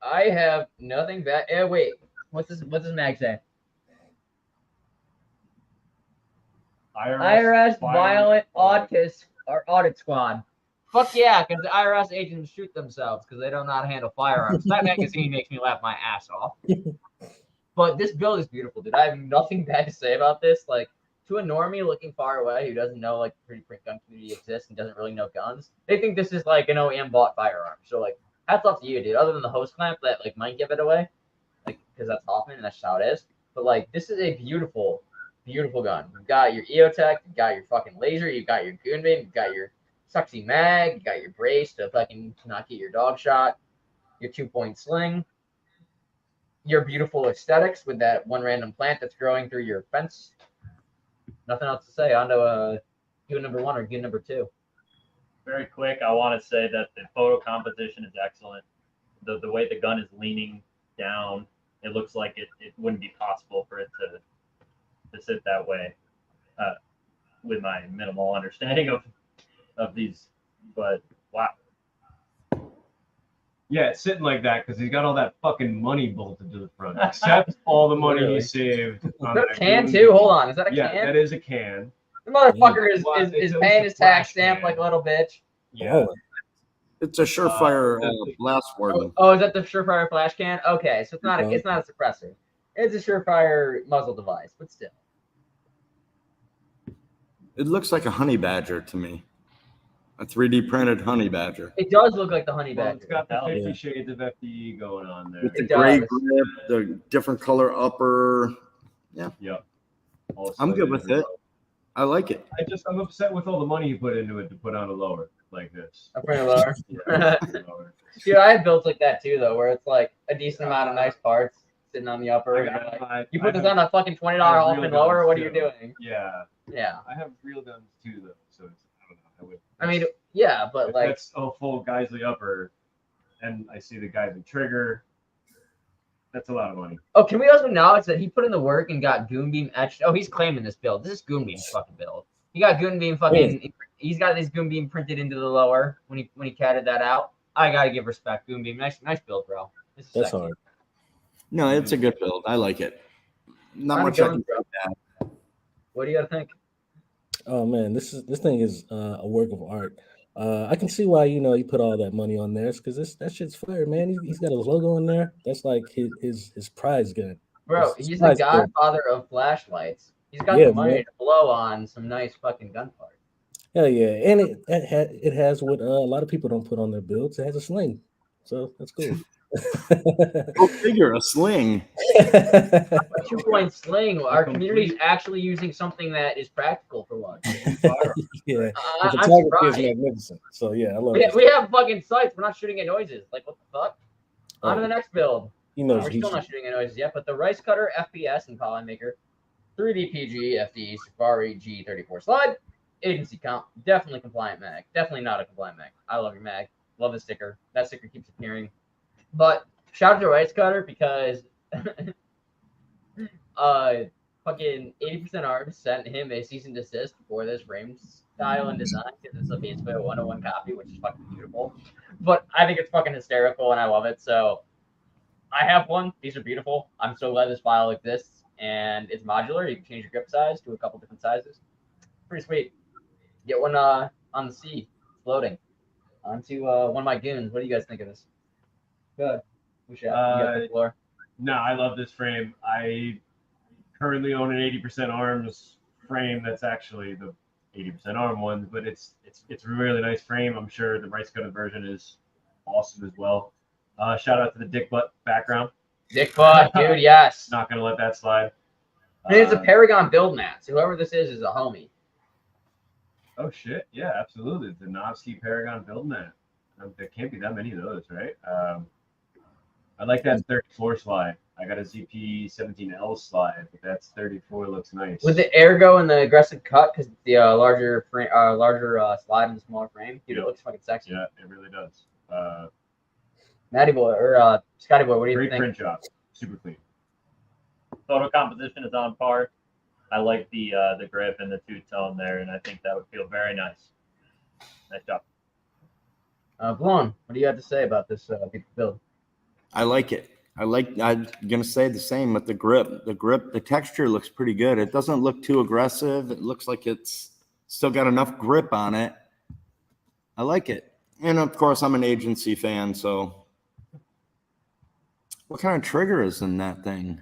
I have nothing bad. Wait. What's this mag say? IRS Violent Audit or Audit Squad. Fuck yeah, because the IRS agents shoot themselves because they don't know how to handle firearms. That magazine makes me laugh my ass off. But this build is beautiful, dude. I have nothing bad to say about this. Like, to a normie looking far away who doesn't know like the 3D print gun community exists and doesn't really know guns, they think this is like an OEM bought firearm. So like, hats off to you, dude. Other than the hose clamp that like might give it away, like because that's Hoffman and that's just how it is. But like, this is a beautiful, beautiful gun. You've got your EOTech, you've got your fucking laser, you've got your goon beam, you've got your suxy mag, you got your brace to fucking not get your dog shot, your 2-point sling, your beautiful aesthetics with that one random plant that's growing through your fence. Nothing else to say. On to goon number 1 or goon number 2. Very quick, I want to say that the photo composition is excellent. The way the gun is leaning down, it looks like it wouldn't be possible for it to sit that way with my minimal understanding of of these, but wow. Yeah, it's sitting like that because he's got all that fucking money bolted to the front. Except all the money Literally. he saved. On Is that a that can Goon too? beam. Hold on, is that a Yeah, can? that is a can. The motherfucker Well, is it's paying a his tax flash stamp can. like a little bitch. Yeah. It's a surefire blast Oh, warden. oh, is that the Surefire flash can? Okay, so it's not a suppressor. It's a Surefire muzzle device, but still. It looks like a honey badger to me. A 3D printed honey badger. It does look like the honey Well, badger. it's got the Hell 50 yeah. shades of FDE going on there. With the It gray does. grip, the different color upper. Yep. All I'm good slid with in. it. I like it. I'm upset with all the money you put into it to put on a lower like this. A frame lower. Yeah, lower. Dude, I have builds like that too, though, where it's like a decent amount of nice parts sitting on the upper. I And you're got- like, I- you I put this have- on a fucking $20 I have off real and lower. guns, What are you too. doing? Yeah. Yeah. I have real guns too, though. So it's, I don't know. I mean, yeah, but if like, that's a full Geisley upper, and I see the Geisley trigger. That's a lot of money. oh, can we also acknowledge that he put in the work and got Goon Beam etched? Oh, he's claiming this build. This is Goon Beam's fucking build. He got Goon Beam fucking. He's got this Goon Beam printed into the lower when he catted that out. I gotta give respect, Goon Beam. Nice build, bro. This is That's sexy. hard. No, it's a good build. I like it. Not Kinda much I going, can bro. say that. What do you gotta think? Oh man, this thing is a work of art. I can see why he put all that money on there, because that shit's fire, man. He's got his logo in there. That's like his prize gun. Bro, His he's the prize gun. godfather of flashlights. He's got Yeah, the money man. to blow on some nice fucking gun parts. Hell yeah, and it has what a lot of people don't put on their builds. It has a sling, so that's cool. Go figure, a sling. A 2-point sling. Our community's actually using something that is practical for once. Yeah, the I'm photography is surprised. magnificent. So yeah, I love We, it. we have fucking sights. We're not shooting at noises. Like, what the fuck? On to the next build. He knows We're he's still not shooting at noises yet, but the Rice Cutter FPS and Column Maker 3D PG FD Safari G34 slide. Agency comp. Definitely compliant mag. Definitely not a compliant mag. I love your mag. Love the sticker. That sticker keeps appearing. But shout out to Rice Cutter because fucking 80% Arms sent him a cease and desist for this frame style and design because it's basically a 101 copy, which is fucking beautiful. But I think it's fucking hysterical and I love it. So I have one. These are beautiful. I'm so glad this file exists and it's modular. You can change your grip size to a couple different sizes. Pretty sweet. Get one on the sea, floating onto one of my goons. What do you guys think of this? Good. You got the floor. No, I love this frame. I currently own an 80% arms frame that's actually the 80% arm one, but it's a really nice frame. I'm sure the Rice Cutter version is awesome as well. Shout out to the Dick Butt background. Dick Butt, dude, yes. Not gonna let that slide. And it's a Paragon build mat, so whoever this is a homie. Oh shit, yeah, absolutely. The Novsky Paragon build mat. There can't be that many of those, right? I like that 34 slide. I got a ZP17L slide, but that's 34 looks nice. With the ergo and the aggressive cut, because the larger slide and the smaller frame, dude, it looks fucking sexy. Yeah, it really does. Matty boy or Scotty boy, what do you Great think? print job, super clean. Photo composition is on par. I like the grip and the two-tone there, and I think that would feel very nice. Nice job. Blown, what do you have to say about this build? I like it. I'm gonna say the same with the grip. The texture looks pretty good. It doesn't look too aggressive. It looks like it's still got enough grip on it. I like it. And of course, I'm an agency fan, so what kind of trigger is in that thing?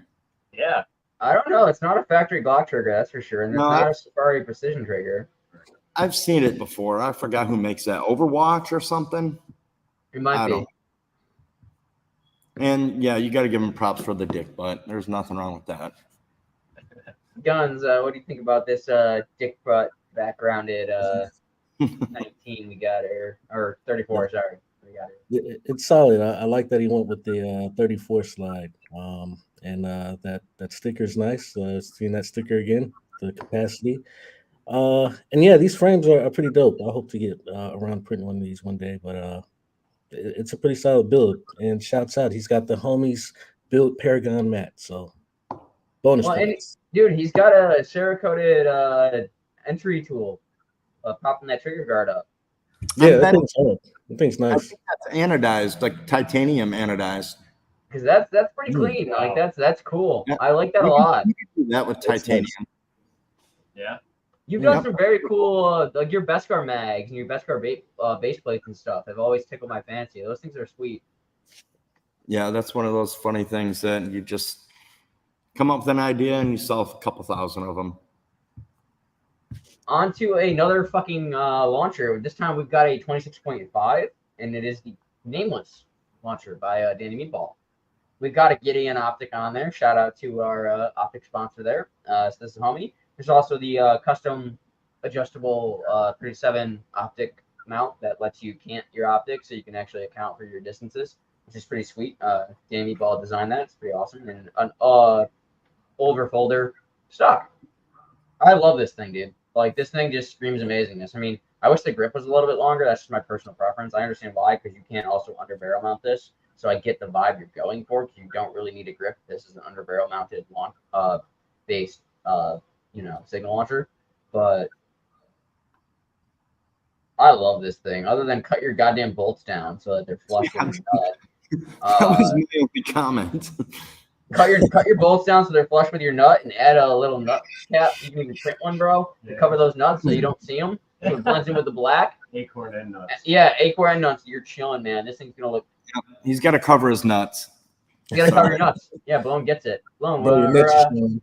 Yeah. I don't know. It's not a factory Glock trigger, that's for sure. And it's No, not a Safari precision trigger. I've seen it before. I forgot who makes that. Overwatch or something? It might be. And yeah, you got to give him props for the dick butt. There's nothing wrong with that. Guns, what do you think about this dick butt backgrounded 19 we got here, or 34, sorry. We got it. It's solid. I like that he went with the 34 slide. And that sticker is nice. Seeing that sticker again, the capacity. And yeah, these frames are pretty dope. I hope to get around printing one of these one day, but it's a pretty solid build. And shouts out, he's got the homies built Paragon mat. So bonus points. Dude, he's got a Cerakoted entry tool, popping that trigger guard up. Yeah, And that then thing's hard. That thing's I nice. think that's anodized, like titanium anodized. Because that's pretty Mm. clean. Like that's cool. Yeah. I like that a You lot. can do that with That's nice. titanium. Yeah. You've done Yep. some very cool, like your Beskar mags and your Beskar base plates and stuff have always tickled my fancy. Those things are sweet. Yeah, that's one of those funny things that you just come up with an idea and you solve a couple thousand of them. On to another fucking launcher. This time we've got a 26.5, and it is the nameless launcher by Danny Meatball. We've got a Gideon optic on there. Shout out to our optic sponsor there. So this is Homie. There's also the custom adjustable 37 optic mount that lets you cant your optics so you can actually account for your distances, which is pretty sweet. Danny Meatball designed that. It's pretty awesome. And an over folder stock. I love this thing, dude. Like, this thing just screams amazingness. I mean, I wish the grip was a little bit longer. That's just my personal preference. I understand why, because you can't also under barrel mount this. So I get the vibe you're going for, because you don't really need a grip. This is an under barrel mounted launch based signal launcher. But I love this thing. Other than cut your goddamn bolts down so that they're flush with your nut. That was my only comment. Cut your bolts down so they're flush with your nut, and add a little nut cap. You can even print one, bro, to cover those nuts so you don't see them. So it blends in with the black. Acorn and nuts. Yeah, acorn and nuts. You're chilling, man. This thing's gonna look. He's got to cover his nuts. You gotta cover your nuts. Yeah, Blown gets it. Blown. Bro, your nuts are showing.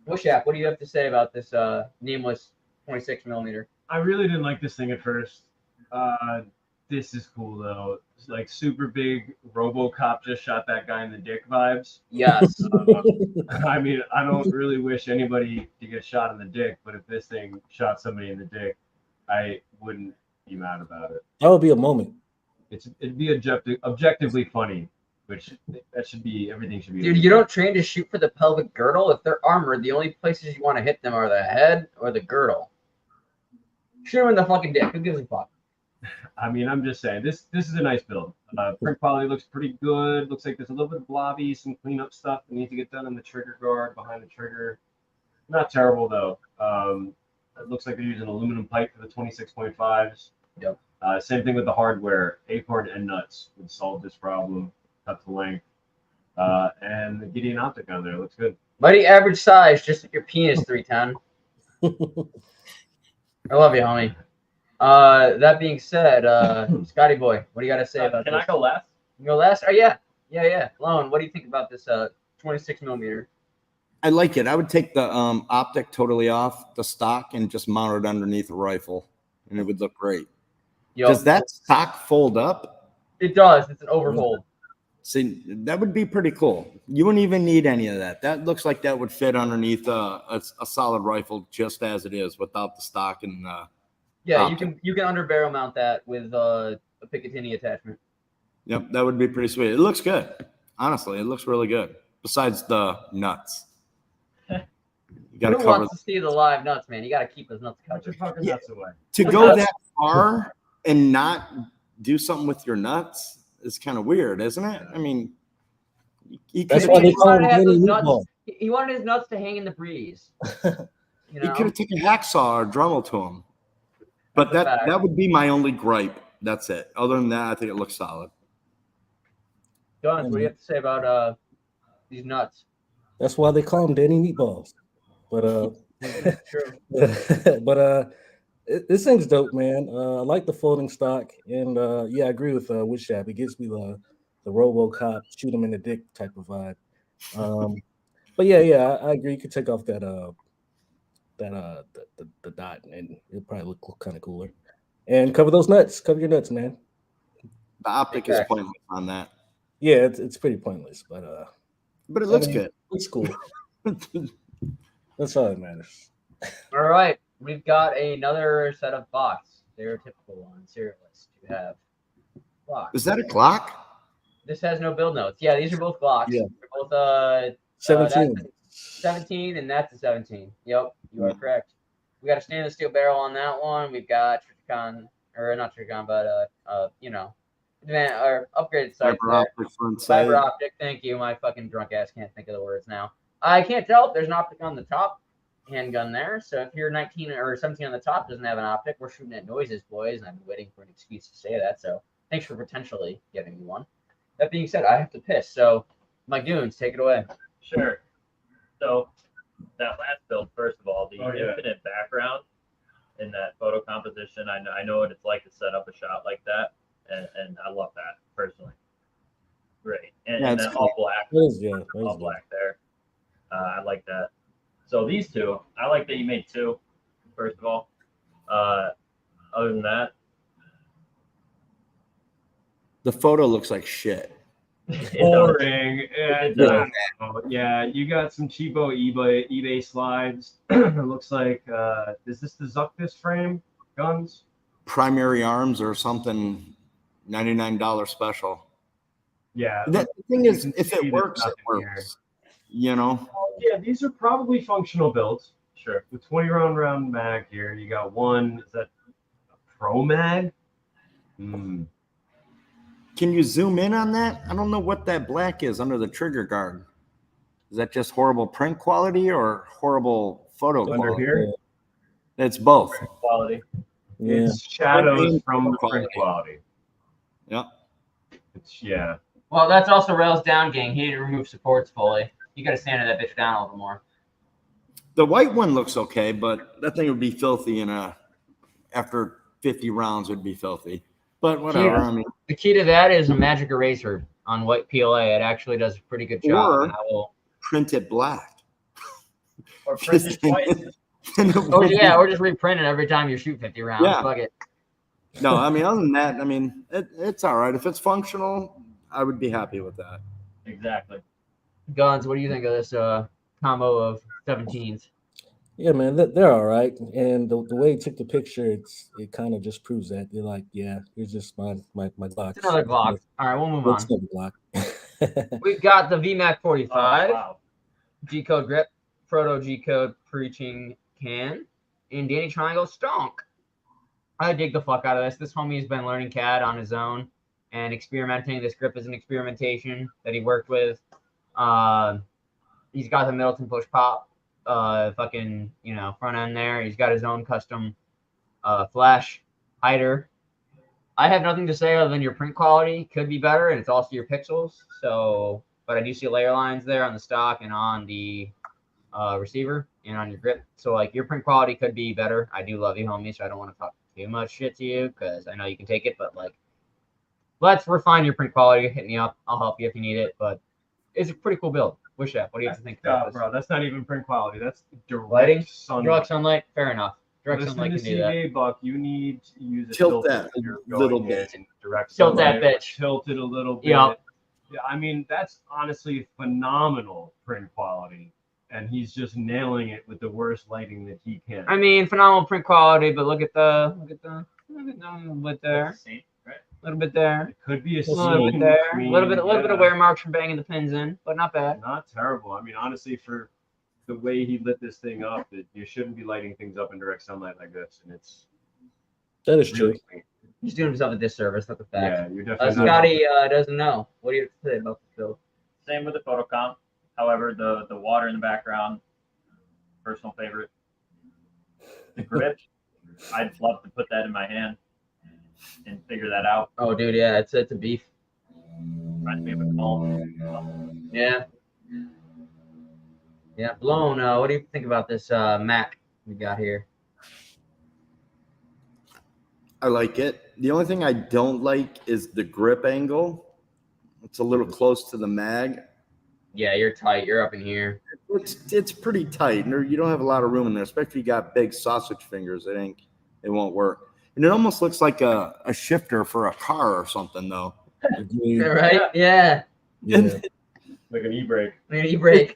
Wishap, what do you have to say about this nameless 26 millimeter? I really didn't like this thing at first. This is cool though. It's like super big RoboCop just shot that guy in the dick vibes. Yes. I mean, I don't really wish anybody to get shot in the dick, but if this thing shot somebody in the dick, I wouldn't be mad about it. That would be a moment. It'd be objectively funny, which that should be everything should be. Dude, you don't train to shoot for the pelvic girdle. If they're armored, the only places you want to hit them are the head or the girdle. Shoot them in the fucking dick. Who gives a fuck? I mean, I'm just saying, this is a nice build. Print quality looks pretty good. Looks like there's a little bit of blobby, some cleanup stuff that needs to get done in the trigger guard behind the trigger. Not terrible though. It looks like they're using aluminum pipe for the 26.5s. Yep. Same thing with the hardware. Acorn and nuts would solve this problem. Cut to length. And the Gideon optic on there looks good. Mighty average size, just like your penis, 310. I love you, homie. That being said, Scotty boy, what do you got to say about Can this? I go last? You go last? Oh, yeah. Lone, what do you think about this 26 millimeter? I like it. I would take the optic totally off the stock and just mount it underneath a rifle, and it would look great. Yo, Does that stock fold up? it does. It's an overfold. See, that would be pretty cool. You wouldn't even need any of that. That looks like that would fit underneath a solid rifle just as it is without the stock and Yeah, optic. you can under barrel mount that with a Picatinny attachment. Yep, that would be pretty sweet. It looks good. Honestly, it looks really good. Besides the nuts. You got to Who cover wants to see the live nuts, man? You got to keep those nuts Put your covered. fucking nuts away. to go that far and not do something with your nuts is kind of weird, isn't it? I mean, he could That's why they He call him wanted to have Danny those nuts. Meatball. He wanted his nuts to hang in the breeze. You know? have taken a hacksaw or Dremel to him. But That's a fact. that would be my only gripe. That's it. Other than that, I think it looks solid. Guns, what do you have to say about these nuts? That's why they call them Danny Meatballs. But True. this thing's dope, man. I like the folding stock, and yeah, I agree with Wishap. It gives me the RoboCop shoot him in the dick type of vibe. But yeah, I agree. You could take off that the dot, and it'll probably look kind of cooler. And cover those nuts. Cover your nuts, man. The optic is pointless on that. Yeah, it's pretty pointless, but it looks good. It's cool. That's all that matters. All right, we've got another set of box. Stereotypical on Serialless to have Glock. Is that a Glock? This has no build notes. Yeah, these are both Glocks. Yeah. They're both 17. that's a 17 and that's a 17. Yep, you are correct. We got a stainless steel barrel on that one. We've got Triticon, or not Triticon, but or upgraded sights Fiber there. optic front sight. Fiber optic. Thank you. My fucking drunk ass can't think of the words now. I can't tell if there's an optic on the top handgun there. So if you're 19 or 17 on the top doesn't have an optic, we're shooting at noises, boys, and I'm waiting for an excuse to say that. So thanks for potentially giving me one. That being said, I have to piss. So Mike Dunes, take it away. Sure. So that last build, first of all, the infinite background in that photo composition, I know what it's like to set up a shot like that, and I love that personally. Great. And then all black, all black there. I like that. So these two, I like that you made two, first of all. Other than that, the photo looks like shit. Boring. Yeah, you got some cheapo eBay slides. It looks like is this the Zucktis frame guns? Primary arms or something, $99 special. Yeah. The thing is, if it works, it works. You know? Yeah, these are probably functional builds. Sure. The 20 round mag here. You got one. Is that a Pro Mag? Can you zoom in on that? I don't know what that black is under the trigger guard. Is that just horrible print quality or horrible photo Under quality? here? It's both. print quality. Yeah. It's shadows from the print quality. Yep. It's Well, that's also rails down, gang. He didn't remove supports fully. You got to sand that bitch down a little more. The white one looks okay, but that thing would be filthy after 50 rounds would be filthy. But whatever. Yeah. I mean, the key to that is a magic eraser on white PLA. It actually does a pretty good job. Or and I will print it black. Or print it twice. Or just reprint it every time you shoot 50 rounds. Yeah. Fuck it. No, I mean, other than that, I mean, it's all right. If it's functional, I would be happy with that. Exactly. Guns, what do you think of this combo of 17s? Yeah, man, they're all right. And the way he took the picture, it kind of just proves that. They're like, yeah, here's just my Glock. It's another Glock. All right, we'll move on. It's another Glock. We've got the vmac 45, Wow. G-code grip, proto G-code preaching can, and Danny Triangle stonk. I dig the fuck out of this. This homie's been learning CAD on his own and experimenting. This grip is an experimentation that he worked with. He's got the Middleton push pop front end there. He's got his own custom flash hider. I have nothing to say other than your print quality could be better, and it's also your pixels. So, but I do see layer lines there on the stock and on the receiver and on your grip. So like your print quality could be better. I do love you, homie, so I don't want to talk too much shit to you because I know you can take it, but like, let's refine your print quality. Hit me up. I'll help you if you need it, but it's a pretty cool build. Wish that. What do you have to think about this? Bro, that's not even print quality. That's direct Lighting? sunlight. Direct sunlight? Fair enough. Direct Listen sunlight to can do that. CBA Buck. You need to use a Tilt filter that when you're a little going bit. in direct Tilt that sunlight. bitch. Tilt it a little bit. Yep. Yeah, I mean, that's honestly phenomenal print quality. And he's just nailing it with the worst lighting that he can. I mean, phenomenal print quality, but look at the little bit there. Same, right? A little bit there. It could be a A little bit scene there. A between- little bit of yeah. wear marks from banging the pins in, but not bad. Not terrible. I mean, honestly, for the way he lit this thing up, that you shouldn't be lighting things up in direct sunlight like this, and it's That is true. really clean. He's doing himself a disservice, not the fact. Yeah, you're definitely not. Scotty doesn't know. What do you have to say about this build? Same with the photocomp. However, the water in the background, personal favorite. The grip, I'd love to put that in my hand and figure that out. Oh, dude, yeah, it's a beef. Reminds me of a calm. Yeah. Yeah, Blown. What do you think about this Mac we got here? I like it. The only thing I don't like is the grip angle. It's a little close to the mag. Yeah, you're tight. You're up in here. It's pretty tight. You don't have a lot of room in there, especially if you got big sausage fingers. It won't work. And it almost looks like a shifter for a car or something, though. Right? Yeah. Yeah. Like an e-brake. An e-brake.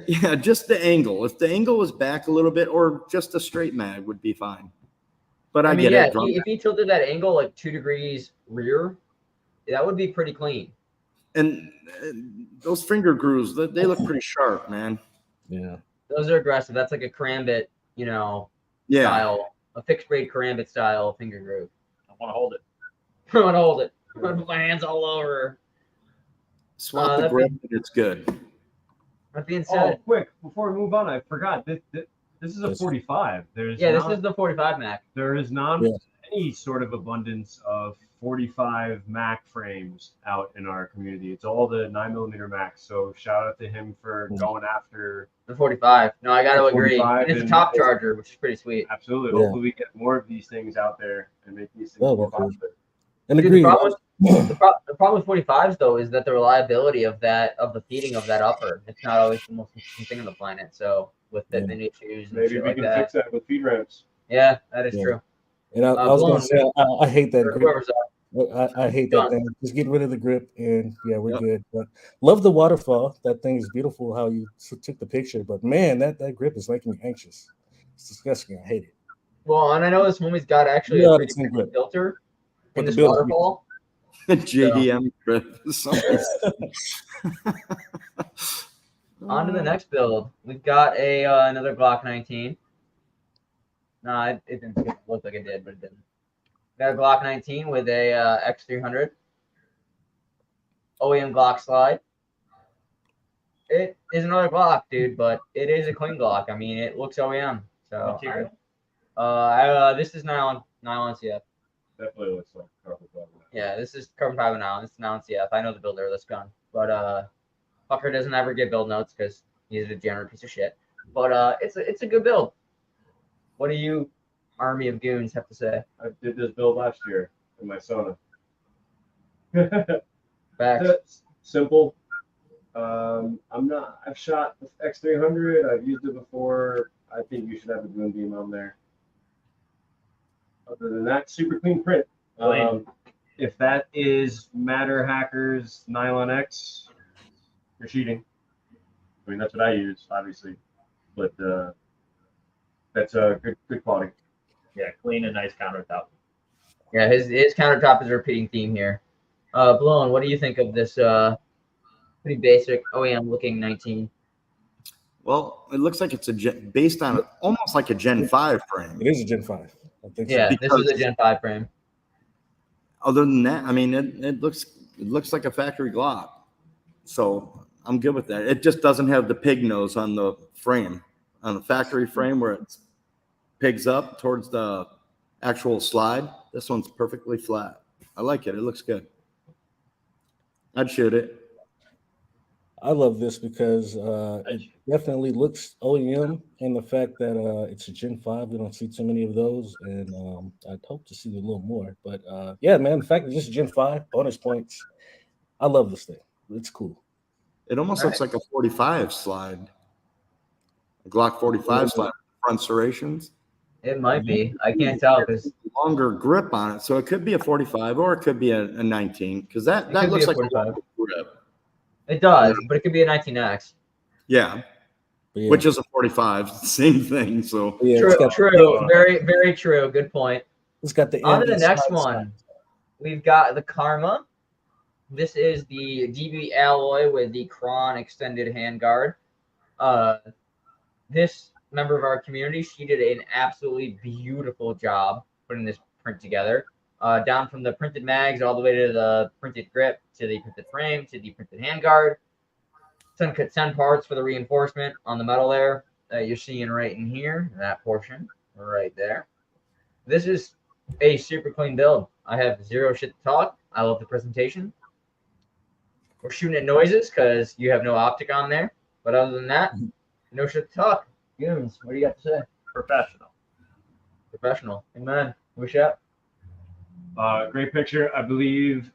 Yeah, just the angle. If the angle was back a little bit, or just a straight mag would be fine. But I get yeah, it. if he tilted that angle like 2 degrees rear, that would be pretty clean. And those finger grooves, they look pretty sharp, man. Yeah. Those are aggressive. That's like a karambit, Yeah. style, a fixed grade karambit style finger groove. I want to hold it. I want to hold it. I want to put my hands all over. Swap the grip, and it's good. That being Oh, said, quick, before we move on, I forgot. This This is a 45. There's Yeah, this not- is the 45 Mac. There is not Yeah. any sort of abundance of 45 Mac frames out in our community. It's all the 9mm Macs. So shout out to him for going after The 45. No, I got to The agree. 45 And it's a and- top charger, which is pretty sweet. absolutely. Yeah. Hopefully we get more of these things out there and make these things Oh, more that's cool. popular. And Dude, agree. the problem with 45s though is that the reliability of the feeding of that upper, it's not always the most consistent thing on the planet. So with the Yeah. issues and Maybe shit we like can that. fix that with feed ramps. Yeah, that is Yeah. true. And I was Blown. gonna say I hate that Or grip. whoever's up. I hate Done. that thing. Just get rid of the grip, and yeah, we're Yep. good. But love the waterfall. That thing is beautiful. How you took the picture, but man, that grip is making me anxious. It's disgusting. I hate it. Well, and I know this homie's got actually Yeah, a it's pretty in grip. filter But in the this build is waterfall. JDM grip. On to the next build. We've got a another Glock 19. No, it didn't look like it did, but it didn't. Got a Glock 19 with a X300 OEM Glock slide. It is another Glock, dude, but it is a clean Glock. I mean, it looks OEM. So this is nylon CF. Definitely looks like carpet fiber. Yeah, this is carbon fiber nylon. This is nylon CF. I know the builder of this gun, but fucker doesn't ever get build notes because he's a degenerate piece of shit. But it's a good build. What do you, army of goons, have to say? I did this build last year in my Sona. Facts. Simple. I've shot the X300. I've used it before. I think you should have a Goon Beam on there. Other than that, super clean print. If that is Matter Hackers Nylon X, you're cheating. I mean, that's what I use, obviously, but that's a good quality. Yeah, clean and nice countertop. Yeah, his countertop is a repeating theme here. Blown, what do you think of this pretty basic OEM looking 19? Well, it looks like it's based on almost like a Gen 5 frame. It is a Gen 5. I think Yeah, so. this is a Gen 5 frame. Other than that, I mean, it looks like a factory Glock. So I'm good with that. It just doesn't have the pig nose on the frame, on the factory frame where it pigs up towards the actual slide. This one's perfectly flat. I like it. It looks good. I'd shoot it. I love this because it definitely looks OEM, and the fact that it's a Gen 5, we don't see too many of those, and I'd hope to see a little more. But yeah, man, the fact that it's Gen 5, bonus points. I love this thing. It's cool. It almost looks like a 45 slide, a Glock 45 slide, front serrations. It might be. I can't tell because Longer grip on it, so it could be a 45 or it could be a 19 because that could be looks a like 45. a longer grip. it does, but it could be a 19X. Yeah, But yeah, which is a 45, same thing. So yeah, True. Very, very true. Good point. It's got the On to the ambient next slide one. We've got the Karma. This is the DB alloy with the Kron extended handguard. This member of our community, she did an absolutely beautiful job putting this print together. Down from the printed mags all the way to the printed grip, to the printed frame, to the printed handguard. 10 parts for the reinforcement on the metal there that you're seeing right in here, that portion right there. This is a super clean build. I have zero shit to talk. I love the presentation. We're shooting at noises because you have no optic on there. But other than that, no shit to talk. Goons, what do you got to say? Professional. Professional. Amen. Wish out. Great picture. I believe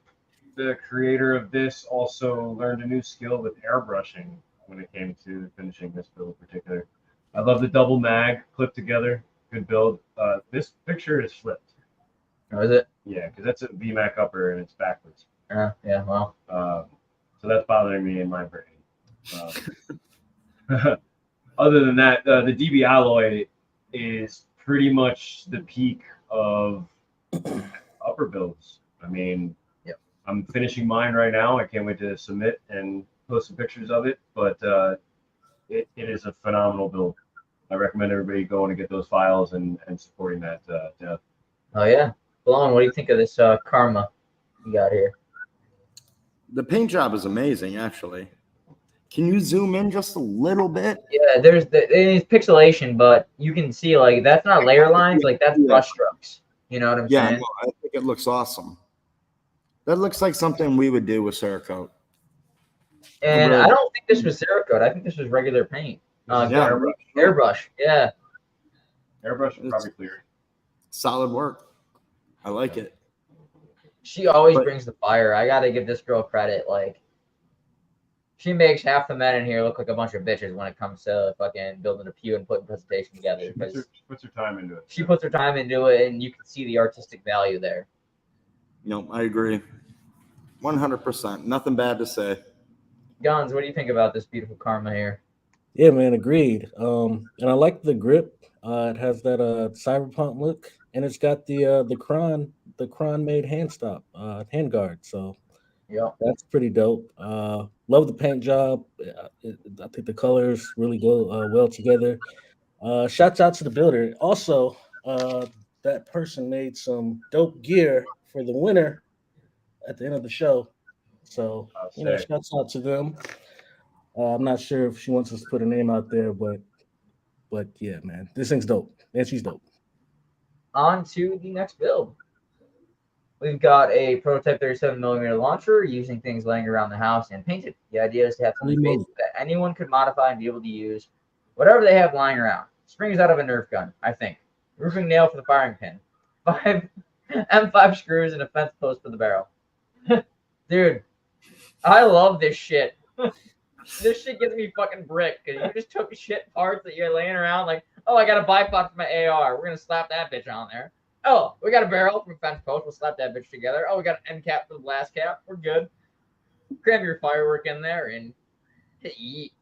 the creator of this also learned a new skill with airbrushing when it came to finishing this build in particular. I love the double mag clipped together. Good build. This picture is flipped. Oh, is it? Yeah, because that's a VMAC upper and it's backwards. Yeah, well. So that's bothering me in my brain. Other than that, the DB alloy is pretty much the peak of upper builds. I mean, I'm finishing mine right now. I can't wait to submit and post some pictures of it, but it is a phenomenal build. I recommend everybody going to get those files and supporting that dev. Oh, yeah. Blown, what do you think of this Karma you got here? the paint job is amazing, actually. Can you zoom in just a little bit? Yeah, it's pixelation, but you can see like that's not layer lines, like that's brush strokes. You know what I'm Yeah, saying? no, I think it looks awesome. That looks like something we would do with Cerakote. And I don't think this was Cerakote. I think this was regular paint. Yeah. Airbrush. Yeah. Airbrush is probably clear. Solid work. I like it. She always brings the fire. I gotta give this girl credit. Like, she makes half the men in here look like a bunch of bitches when it comes to fucking building a pew and putting presentation together. She puts her time into it. She puts her time into it, and you can see the artistic value there. No, I agree. 100%. Nothing bad to say. Guns, what do you think about this beautiful Karma here? Yeah, man, agreed. And I like the grip. It has that cyberpunk look, and it's got the Kron made hand guard. So yeah, that's pretty dope. Love the paint job. I think the colors really go well together. Shouts out to the builder. Also, that person made some dope gear for the winner at the end of the show. So shouts out to them. I'm not sure if she wants us to put her name out there, but yeah, man, this thing's dope, and she's dope. On to the next build. We've got a prototype 37mm launcher using things laying around the house and painted. The idea is to have something basic that anyone could modify and be able to use whatever they have lying around. Springs out of a Nerf gun, I think. Roofing nail for the firing pin. 5 M5 screws and a fence post for the barrel. Dude, I love this shit. This shit gives me fucking brick because you just took shit parts that you're laying around like, oh, I got a bipod for my AR. We're going to slap that bitch on there. Oh, we got a barrel from a fence post. We'll slap that bitch together. Oh, we got an end cap for the blast cap. We're good. Cram your firework in there and eat.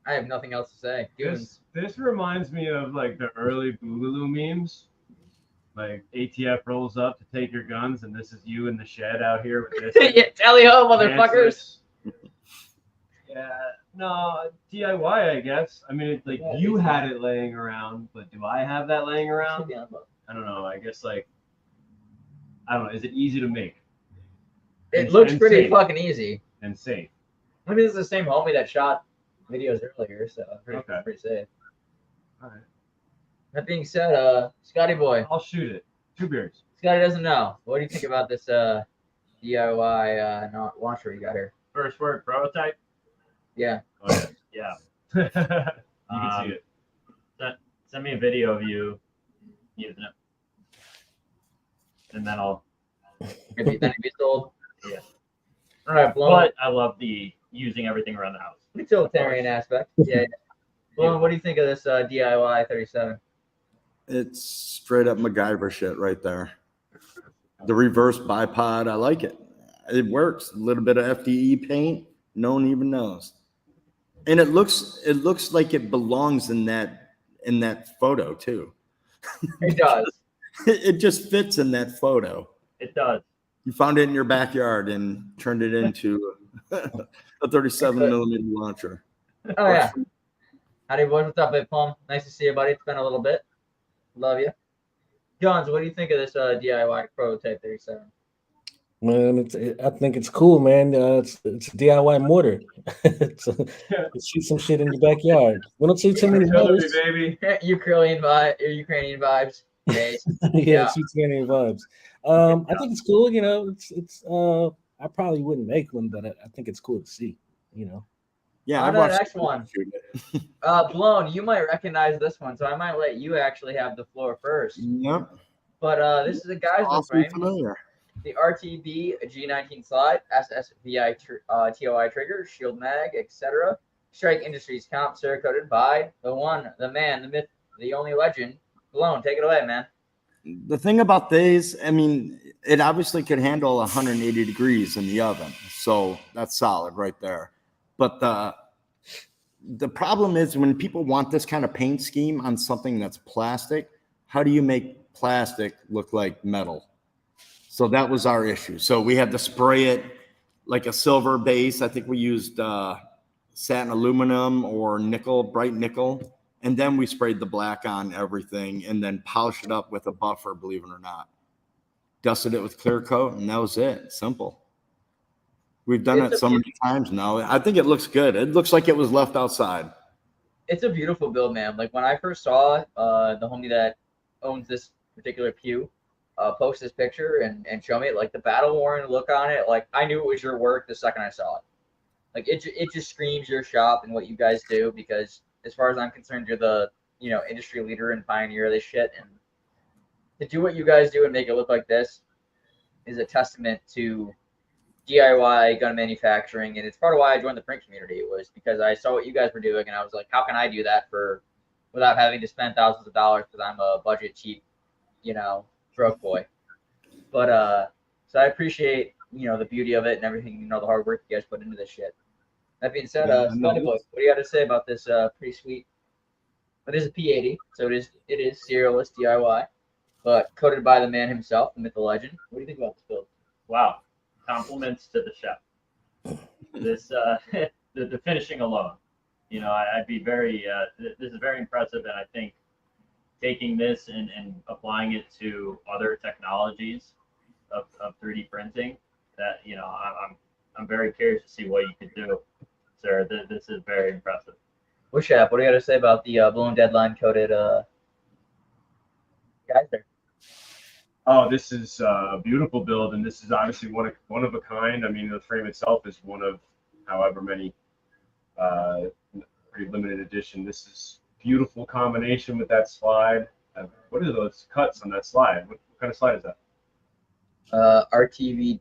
I have nothing else to say. This reminds me of like the early Boogaloo memes. Like ATF rolls up to take your guns, and this is you in the shed out here with this. Yeah, tally ho, motherfuckers. Yeah, no, DIY, I guess. I mean, it's like you had it laying around, but do I have that laying around? I don't know. I guess like, I don't know. Is it easy to make? It looks pretty fucking easy. And safe. I mean, this is the same homie that shot videos earlier, so pretty safe. All right. That being said, Scotty boy. I'll shoot it. 2 beers. Scotty doesn't know. What do you think about this DIY launcher you got here? First word, prototype. Yeah. Oh, yeah. You can see it. Send me a video of you using it, and then I'll. Then it'd be sold. Yeah. All right, Blown. But I love the using everything around the house. Utilitarian aspect. Yeah. Blown, what do you think of this DIY 37? It's straight up MacGyver shit right there. The reverse bipod, I like it. It works. A little bit of FDE paint, no one even knows. And it looks like it belongs in that photo too. It does. It just fits in that photo. It does. You found it in your backyard and turned it into a 37mm launcher. Oh yeah. Howdy boys, what's up, Big Plum? Nice to see you, buddy. It's been a little bit. Love you. Johns, what do you think of this DIY prototype 37? Man, I think it's cool, man. It's a DIY mortar. Shoot some shit in your backyard. We don't see too many mothers. Baby. Ukrainian vibes. Yeah, Ukrainian vibes. I think it's cool. You know, it's I probably wouldn't make one, but I think it's cool to see. You know. Yeah, on to the next one. Blown, you might recognize this one, so I might let you actually have the floor first. Yep. But this is a guy's awesome frame. Familiar. the RTB G19 slide, SSVI TOI trigger, shield mag, etc. Strike Industries comp, coded by the one, the man, the myth, the only legend. Blown. Take it away, man. The thing about these, I mean, it obviously could handle 180 degrees in the oven, so that's solid right there. But the problem is when people want this kind of paint scheme on something that's plastic, how do you make plastic look like metal? So that was our issue. So we had to spray it like a silver base. I think we used satin aluminum or nickel, bright nickel. And then we sprayed the black on everything and then polished it up with a buffer, believe it or not. Dusted it with clear coat, and that was it. Simple. We've done It's it a so many times now. I think it looks good. It looks like it was left outside. It's a beautiful build, man. Like when I first saw the homie that owns this particular pew post this picture and show me like the battle worn look on it, like I knew it was your work the second I saw it. Like it just screams your shop and what you guys do, because as far as I'm concerned, you're the industry leader and pioneer of this shit, and to do what you guys do and make it look like this is a testament to DIY gun manufacturing, and it's part of why I joined the print community. It was because I saw what you guys were doing, and I was like, how can I do that without having to spend thousands of dollars, because I'm a budget cheap, broke boy. But so I appreciate the beauty of it and everything, the hard work you guys put into this shit. That being said, Splendid Boy, what do you got to say about this pretty sweet? It is a P80, so it is serialless DIY, but coated by the man himself, the myth, the legend. What do you think about this build? Wow. Compliments to the chef. This the finishing alone, I'd be very this is very impressive, and I think taking this and applying it to other technologies of 3D printing, that I'm very curious to see what you could do, sir. This is very impressive. Well, chef, what do you got to say about the Blown Deadline coated guys there? Oh, this is a beautiful build, and this is obviously one of a kind. I mean, the frame itself is one of however many, pretty limited edition. This is beautiful combination with that slide. What are those cuts on that slide? What kind of slide is that? RTV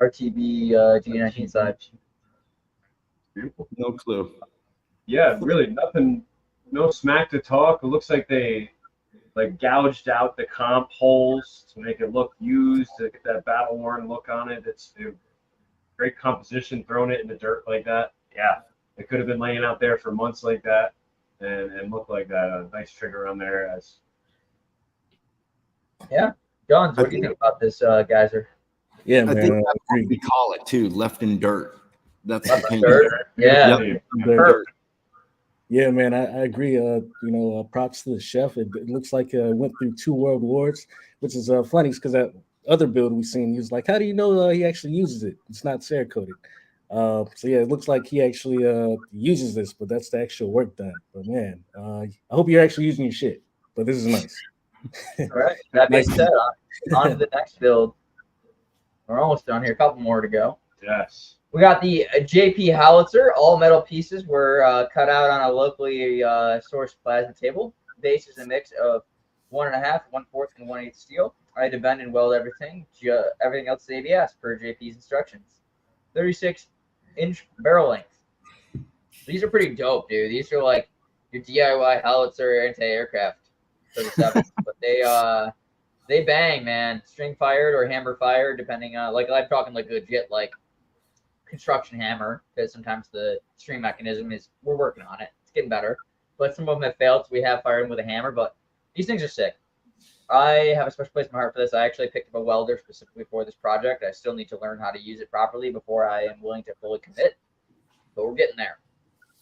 G19 side. Beautiful. No clue. Yeah, really nothing, no smack to talk. It looks like they gouged out the comp holes to make it look used, to get that battle worn look on it. It's a great composition, throwing it in the dirt like that. Yeah, it could have been laying out there for months like that and look like that. A nice trigger on there. Yeah, John, what do you think about this geyser? Yeah, I man. think that's what we call it too, left in dirt. That's Left the in paint. dirt? Yeah. Yep. Dirt. Yeah, man, I agree. Props to the chef. It looks like went through 2 world wars, which is funny because that other build we've seen, he was like, how do you know he actually uses it? It's not Cerakoted. So yeah, it looks like he actually uses this, but that's the actual work done. But man, I hope you're actually using your shit. But this is nice. All right. That being said, on to the next build. We're almost done here. A couple more to go. Yes. We got the JP Howitzer. All metal pieces were cut out on a locally sourced plasma table. Base is a mix of 1.5, 1/4, and 1/8 steel. I had to bend and weld everything. Everything else is ABS per JP's instructions. 36-inch barrel length. These are pretty dope, dude. These are like your DIY Howitzer anti-aircraft 37s, but they bang, man. String fired or hammer fired, depending on I'm talking like legit construction hammer, because sometimes the string mechanism we're working on it. It's getting better, but some of them have failed, so we have fired them with a hammer. But these things are sick. I have a special place in my heart for this. I actually picked up a welder specifically for this project. I still need to learn how to use it properly before I am willing to fully commit, but we're getting there.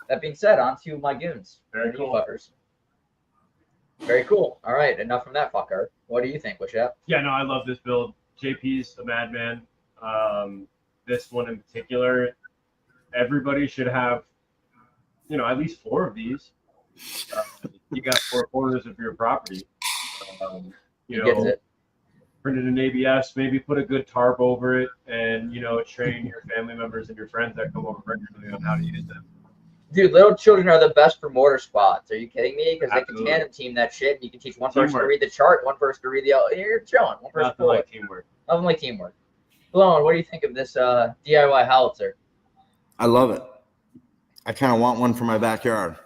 That being said, on to my goons. Very cool. Fuckers. Very cool. All right, enough from that fucker. What do you think, Wishap? Yeah, no, I love this build. JP's a madman. This one in particular, everybody should have, at least 4 of these. You got 4 corners of your property. Print it in ABS, maybe put a good tarp over it, and train your family members and your friends that come over regularly on how to use them. Dude, little children are the best for mortar spots. Are you kidding me? Because they can tandem team that shit, and you can teach one person to read the chart, one person to read the. You're chilling. One person Nothing like teamwork. Nothing like teamwork. Blown, what do you think of this DIY Howitzer? I love it. I kind of want one for my backyard.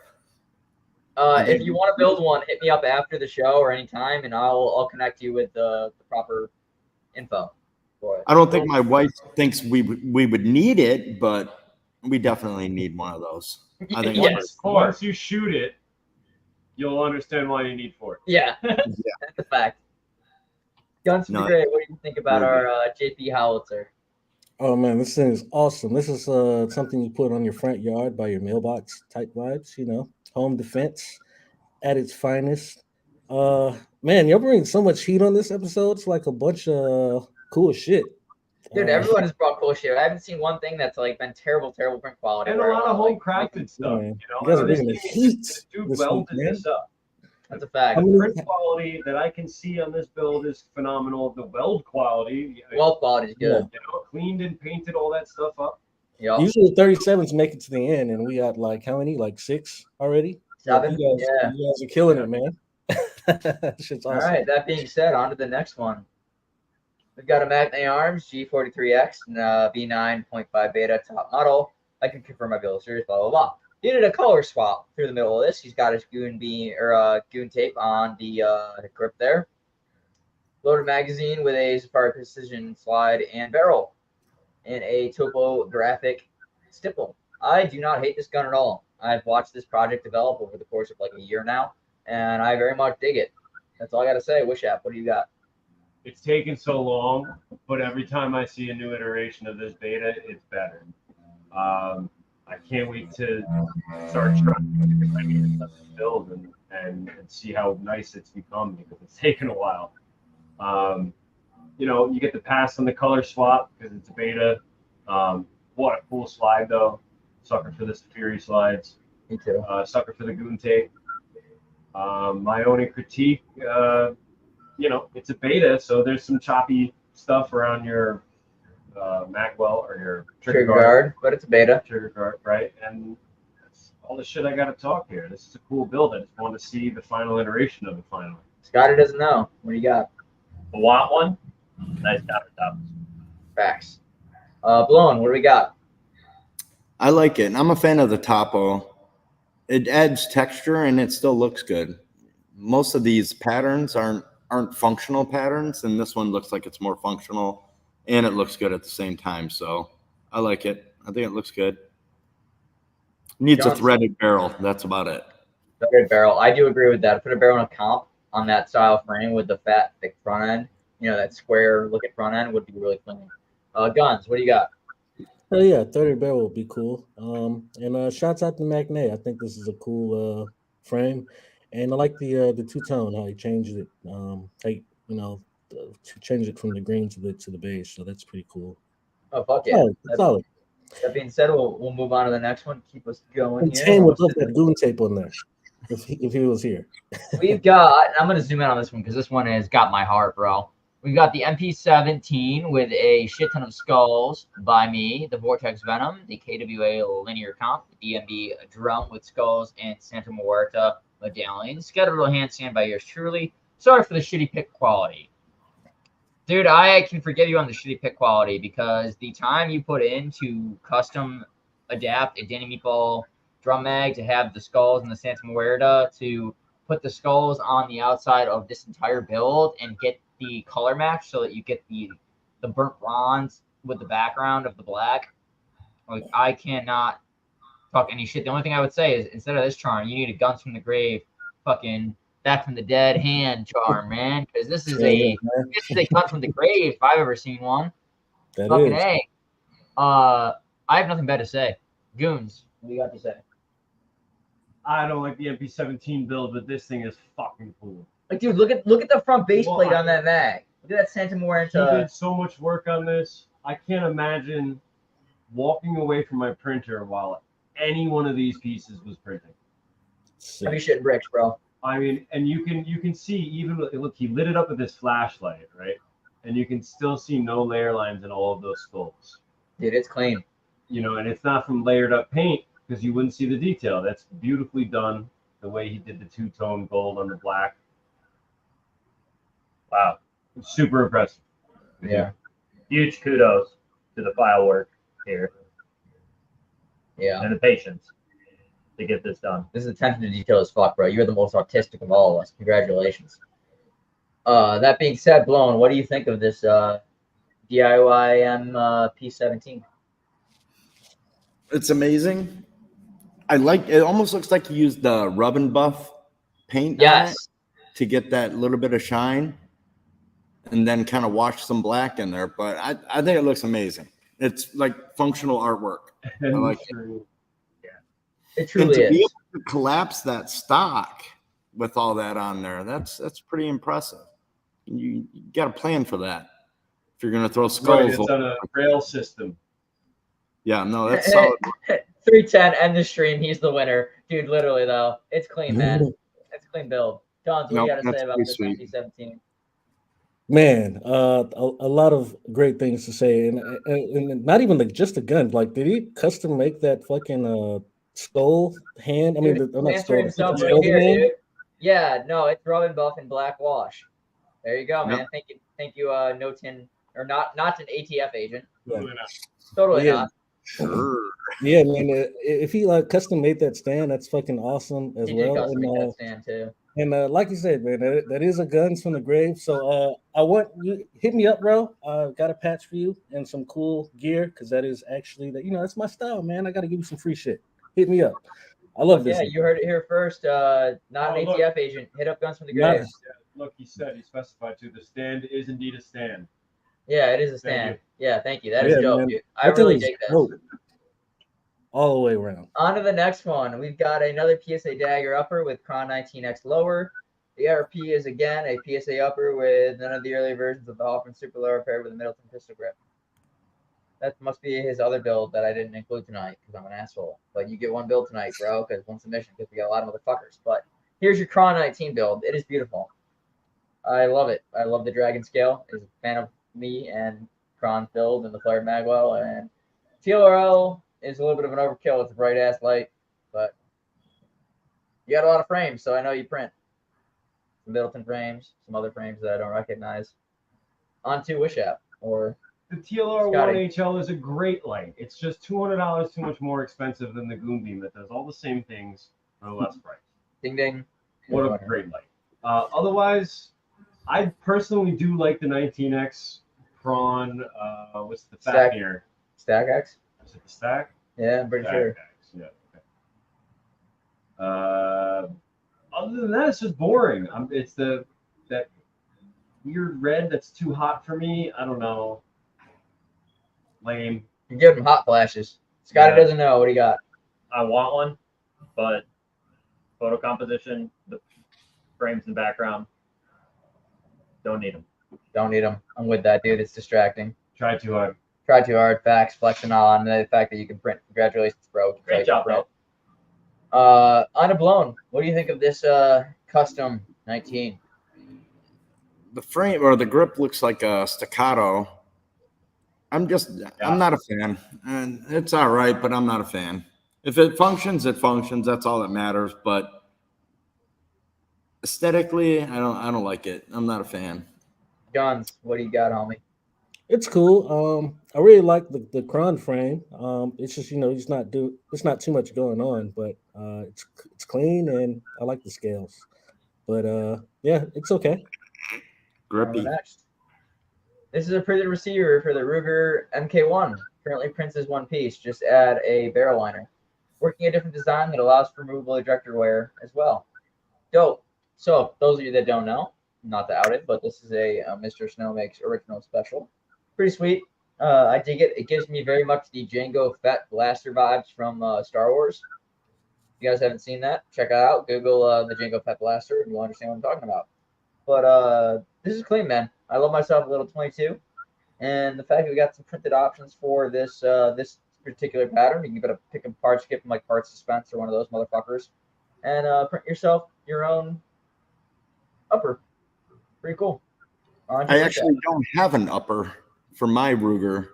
If you want to build one, hit me up after the show or anytime, and I'll connect you with the proper info for it. I don't think my wife thinks we would need it, but we definitely need one of those. I think once you shoot it, you'll understand why you need 4. Yeah, that's a fact. Guns to the Great, what do you think about our JP Howitzer? Oh man, this thing is awesome. This is something you put on your front yard by your mailbox type vibes, home defense at its finest. Man, you're bringing so much heat on this episode. It's like a bunch of cool shit. Dude, everyone has brought cool shit. I haven't seen one thing that's like been terrible print quality. And a where I lot of wanna, home crafted stuff. man. You know, You guys I are mean, bringing the heat this dude this welded week, man. this up. That's a fact. How The many- print quality that I can see on this build is phenomenal. The weld quality, Weld quality is good. you know, cleaned and painted all that stuff up. Yep. Usually 37s make it to the end, and we got like how many? Like 6 already. Seven? You guys are killing it, man. Shit's awesome. All right. That being said, on to the next one. We've got a Magnay Arms G43X and V9.5 beta top model. I can confirm my bill of series, blah, blah, blah. He did a color swap through the middle of this. He's got his goon tape on the grip there. Loaded magazine with a Safari Precision slide and barrel. And a topographic stipple. I do not hate this gun at all. I've watched this project develop over the course of like a year now, and I very much dig it. That's all I got to say. Wish app, what do you got? It's taken so long, but every time I see a new iteration of this beta, it's better. I can't wait to start trying to build and see how nice it's become because it's taken a while. You know, you get the pass on the color swap because it's a beta. What a cool slide, though. Sucker for the Safari slides. Me too. Sucker for the goon tape. My only critique, you know, it's a beta, so there's some choppy stuff around your Macwell or your Trigger guard, but it's a beta. Trigger guard, right? And that's all the shit I got to talk here. This is a cool build. I just want to see the final iteration of the final. Scotty doesn't know. What do you got? A want one? Nice countertop. Facts. Blown, what do we got? I like it. I'm a fan of the topo. It adds texture and it still looks good. Most of these patterns aren't functional patterns, and this one looks like it's more functional and it looks good at the same time. So I like it. I think it looks good. Needs a threaded barrel. That's about it. Threaded barrel. I do agree with that. Put a barrel in a comp on that style frame with the fat, thick front end. You know, that square looking front end would be really clean. Guns, what do you got? Oh yeah, threaded barrel would be cool. And shouts out to Magnay. I think this is a cool frame, and I like the two-tone how he changed it. Change it from the green to the beige. So that's pretty cool. Oh fuck yeah! Solid. That being said, we'll move on to the next one. Keep us going And here. Tane would love that goon tape on there if he was here. We've got. I'm gonna zoom in on this one because this one has got my heart, bro. We've got the MP17 with a shit ton of skulls by me, the Vortex Venom, the KWA linear comp, the DMB drum with skulls and Santa Muerta medallion, scattered hand sand by yours truly. Sorry for the shitty pick quality. Dude, I can forgive you on the shitty pick quality because the time you put in to custom adapt a Danny Meatball drum mag to have the skulls and the Santa Muerta to put the skulls on the outside of this entire build and get the color match so that you get the burnt bronze with the background of the black. Like, I cannot talk any shit. The only thing I would say is instead of this charm, you need a Guns from the Grave fucking back from the dead hand charm, man. Because this is a Guns from the Grave if I've ever seen one. That fucking is. A. I have nothing bad to say. Goons, what do you got to say? I don't like the MP17 build, but this thing is fucking cool. Like, dude, look at the front base plate on that mag. Look at that Santa Muerta. He did so much work on this. I can't imagine walking away from my printer while any one of these pieces was printing. Heavy shit in bricks, bro. I mean, and you can see even look, he lit it up with his flashlight, right? And you can still see no layer lines in all of those skulls. Dude, it's clean. You know, and it's not from layered up paint because you wouldn't see the detail. That's beautifully done the way he did the two-tone gold on the black. Wow, super impressive. Yeah. Huge kudos to the file work here. Yeah. And the patience to get this done. This is attention to detail as fuck, bro. You're the most artistic of all of us. Congratulations. That being said, Blown, what do you think of this DIY P17? It's amazing. I like it. Almost looks like you used the rub and buff paint on it to get that little bit of shine and then kind of wash some black in there. But I think it looks amazing. It's like functional artwork. I like it. Yeah. It truly to is. be able to collapse that stock with all that on there, that's pretty impressive. You got a plan for that. If you're gonna throw Right, skulls, it's on a rail system. yeah, no, that's solid. 310 end the stream. He's the winner, dude. Literally though, it's clean, man. It's a clean build. John, what do you Nope, got to that's say about pretty this sweet. MC17? Man, a lot of great things to say, and not even just the gun. Like, did he custom make that fucking skull hand? I mean, Dude, I'm not answer skull. The himself fucking right skull here, hand. dude. Yeah, no, it's Robin Buff and Black Wash. There you go, Yep. man. Thank you, Notin, or not an ATF agent. Yeah. Totally Yeah. not. Sure. Yeah, man. If he like custom made that stand, that's fucking awesome as He did well. custom make that stand too. And like you said, man, that is a guns from the grave. So I want you hit me up, bro. Got a patch for you and some cool gear because that is actually that that's my style, man. I got to give you some free shit. Hit me up. I love this. Yeah, you heard it here first. Not an look. ATF agent. Hit up Guns from the Not- Grave. Look, he specified too. The stand is indeed a stand. Yeah, it is a Thank stand. you. Yeah, thank you. That is Yeah, dope, man. dude. I That thing really is dig this. dope. All the way around. On to the next one. We've got another PSA dagger upper with Cron 19X lower. The RP is again a PSA upper with none of the earlier versions of the Hoffman Super Lower paired with a Middleton pistol grip. That must be his other build that I didn't include tonight because I'm an asshole. But you get one build tonight, bro, because one submission because we got a lot of motherfuckers. But here's your Cron 19 build. It is beautiful. I love it. I love the dragon scale. Is a fan of me and Cron build and the flared magwell. And TLRL is a little bit of an overkill with the bright ass light, but you got a lot of frames, so I know you print. Some Middleton frames, some other frames that I don't recognize. On to Wish App or The TLR Scotty. 1HL is a great light. It's just $200 too much more expensive than the Goon Beam that does all the same things for a less price. Ding Ding. What a great light. Otherwise, I personally do like the 19X Prawn. What's the fat Stack. here? Stack X? Is it the stack? Yeah, I'm pretty Stack sure. X, yeah. Other than that, it's just boring. It's that weird red that's too hot for me. I don't know. Lame. You give him hot flashes. Scotty Yeah. doesn't know what he got. I want one, but photo composition, the frames in the background, don't need them. Don't need him. I'm with that, dude. It's distracting. Try too hard. Try too hard. Facts, flexing on the fact that you can print. Congratulations, bro. Great job, bro. On to Blown. What do you think of this custom 19? The frame or the grip looks like a staccato. I'm not a fan. And it's all right, but I'm not a fan. If it functions, it functions. That's all that matters. But aesthetically, I don't like it. I'm not a fan. Guns. What do you got, homie? It's cool. I really like the Cron frame. It's just it's not too much going on, but it's clean and I like the scales. But yeah, it's okay. Grippy. Next. This is a printed receiver for the Ruger MK1. Currently prints as one piece. Just add a barrel liner. Working a different design that allows for removable ejector wear as well. Dope. So those of you that don't know, not to out it, but this is a Mr. Snow Makes original special. Pretty sweet. I dig it. It gives me very much the Jango Fett blaster vibes from Star Wars. If you guys haven't seen that, check it out. Google the Jango Fett blaster and you'll understand what I'm talking about. But this is clean, man. I love myself a little 22. And the fact that we got some printed options for this this particular pattern, you can pick a part skip from like Parts Dispense or one of those motherfuckers and print yourself your own upper. Pretty cool. I actually don't have an upper for my Ruger,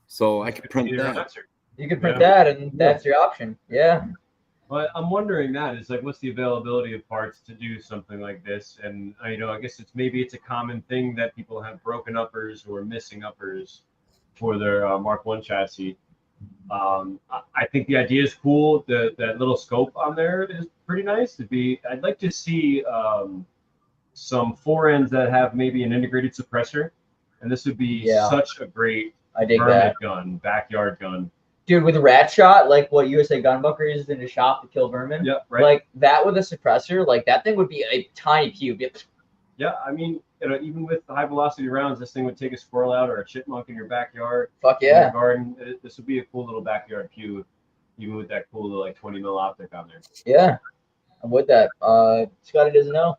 so I could print that. You could print that, and that's your option. Yeah. But I'm wondering what's the availability of parts to do something like this? And I guess maybe it's a common thing that people have broken uppers or missing uppers for their Mark I chassis. I think the idea is cool. That little scope on there is pretty nice. I'd like to see some forends that have maybe an integrated suppressor, and this would be such a great vermin gun, backyard gun. Dude, with a rat shot, like what USA Gunbucker uses in the shop to kill vermin, like that with a suppressor, like that thing would be a tiny cube. Yeah, I mean, even with the high velocity rounds, this thing would take a squirrel out or a chipmunk in your backyard. Fuck yeah. In your garden. This would be a cool little backyard pew, even with that cool little 20 mil optic on there. Yeah, I'm with that. Scotty doesn't know.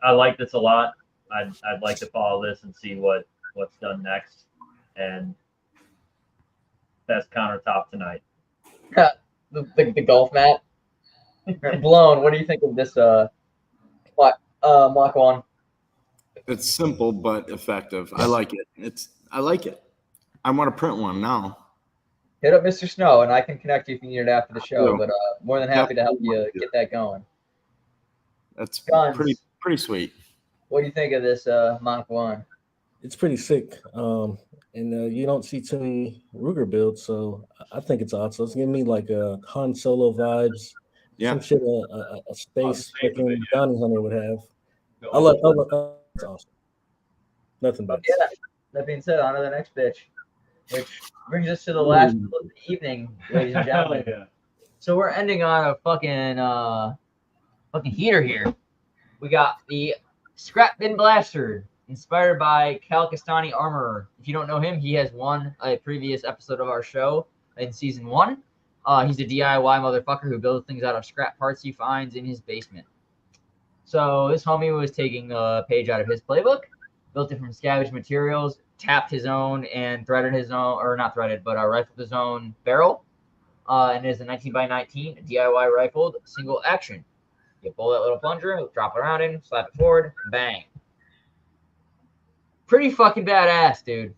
I like this a lot. I'd like to follow this and see what what's done next, and best countertop tonight. the golf mat. Blown. What do you think of this Mach 1? It's simple but effective. I like it. I like it. I want to print one now. Hit up Mr. Snow, and I can connect you if you need it after the show. Yeah. But more than happy to help you get that going. That's Guns. pretty sweet. What do you think of this Mach 1? It's pretty sick. And you don't see too many Ruger builds, so I think it's awesome. It's giving me like a Han Solo vibes. Yeah. Some shit a space freaking bounty hunter would have. It's awesome. Nothing but. Yeah. That being said, on to the next bitch, which brings us to the last of the evening, ladies and gentlemen. Yeah. So we're ending on a fucking heater here. We got the Scrap Bin Blaster, inspired by Kalkistani Armorer. If you don't know him, he has won a previous episode of our show in season 1. He's a DIY motherfucker who builds things out of scrap parts he finds in his basement. So this homie was taking a page out of his playbook, built it from scavenged materials, tapped his own and threaded his own, or not threaded, but rifled his own barrel. And it is a 19x19 DIY rifled single action. You pull that little plunger, drop it around in, slap it forward, bang. Pretty fucking badass, dude.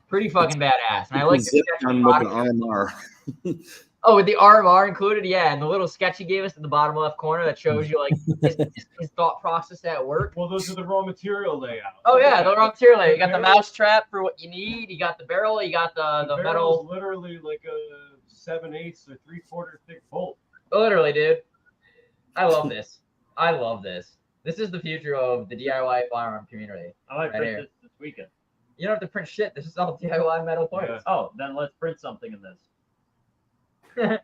Pretty fucking badass. And I like the gun with an RMR. Oh, with the RMR included, yeah, and the little sketch he gave us in the bottom left corner that shows you like his thought process at work. Well, those are the raw material layout. Oh yeah, the raw material layout. You got the mouse trap for what you need. You got the barrel. You got the metal. Literally like a 7/8 or 3/4 thick bolt. Literally, dude. I love this. I love this. This is the future of the DIY firearm community. I might print this weekend. You don't have to print shit. This is all DIY metal parts. Yeah. Oh, then let's print something in this. What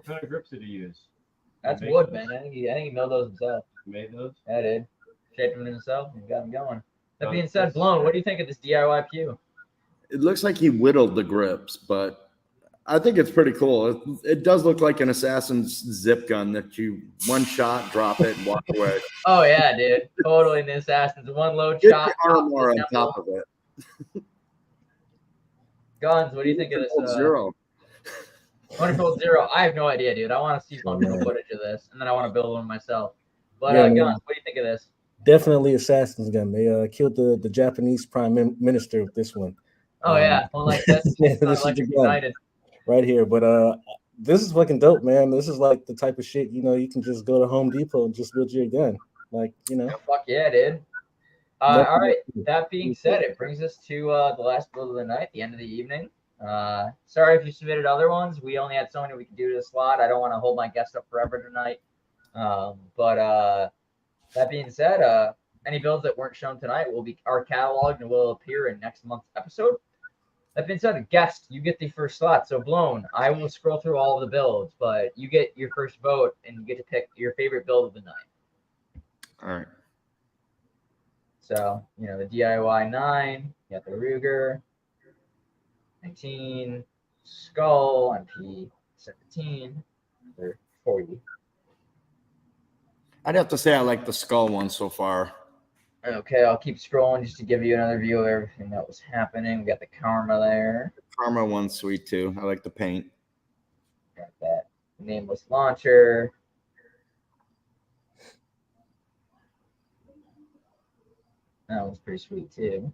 kind of grips did he use? That's wood, man. I think he milled those himself. Made those? Yeah, dude. Shaped them himself and got them going. That being said, Blown, what do you think of this DIY pew? It looks like he whittled the grips, but I think it's pretty cool. It does look like an assassin's zip gun that you one shot, drop it, and walk away. Oh yeah, dude. Totally an assassin's one load Get shot. the armor on top of it. Guns, what do you think of this? Zero. Wonderful Zero. I have no idea, dude. I want to see functional footage of this, and then I want to build one myself. But Yeah, Guns, what do you think of this? Definitely assassin's gun. They killed the Japanese prime minister with this one. Oh yeah, one like this. Yeah, Not this is like the it's gun United. right here. But this is fucking dope, man. This is like the type of shit, you can just go to Home Depot and just build your gun. Like, Fuck yeah, dude. All right. That being said, it brings us to the last build of the night, the end of the evening. Sorry if you submitted other ones. We only had so many we could do to the slot. I don't want to hold my guest up forever tonight. But that being said, any builds that weren't shown tonight will be our catalog and will appear in next month's episode. That being said, guest, you get the first slot. So Blown, I will scroll through all of the builds, but you get your first vote and you get to pick your favorite build of the night. All right. So, the DIY 9, you got the Ruger, 19, Skull, MP 17, or 40. I'd have to say I like the Skull one so far. Okay, I'll keep scrolling just to give you another view of everything that was happening. We got the Karma there. The Karma one's sweet too. I like the paint. Got that nameless launcher. That one's pretty sweet too.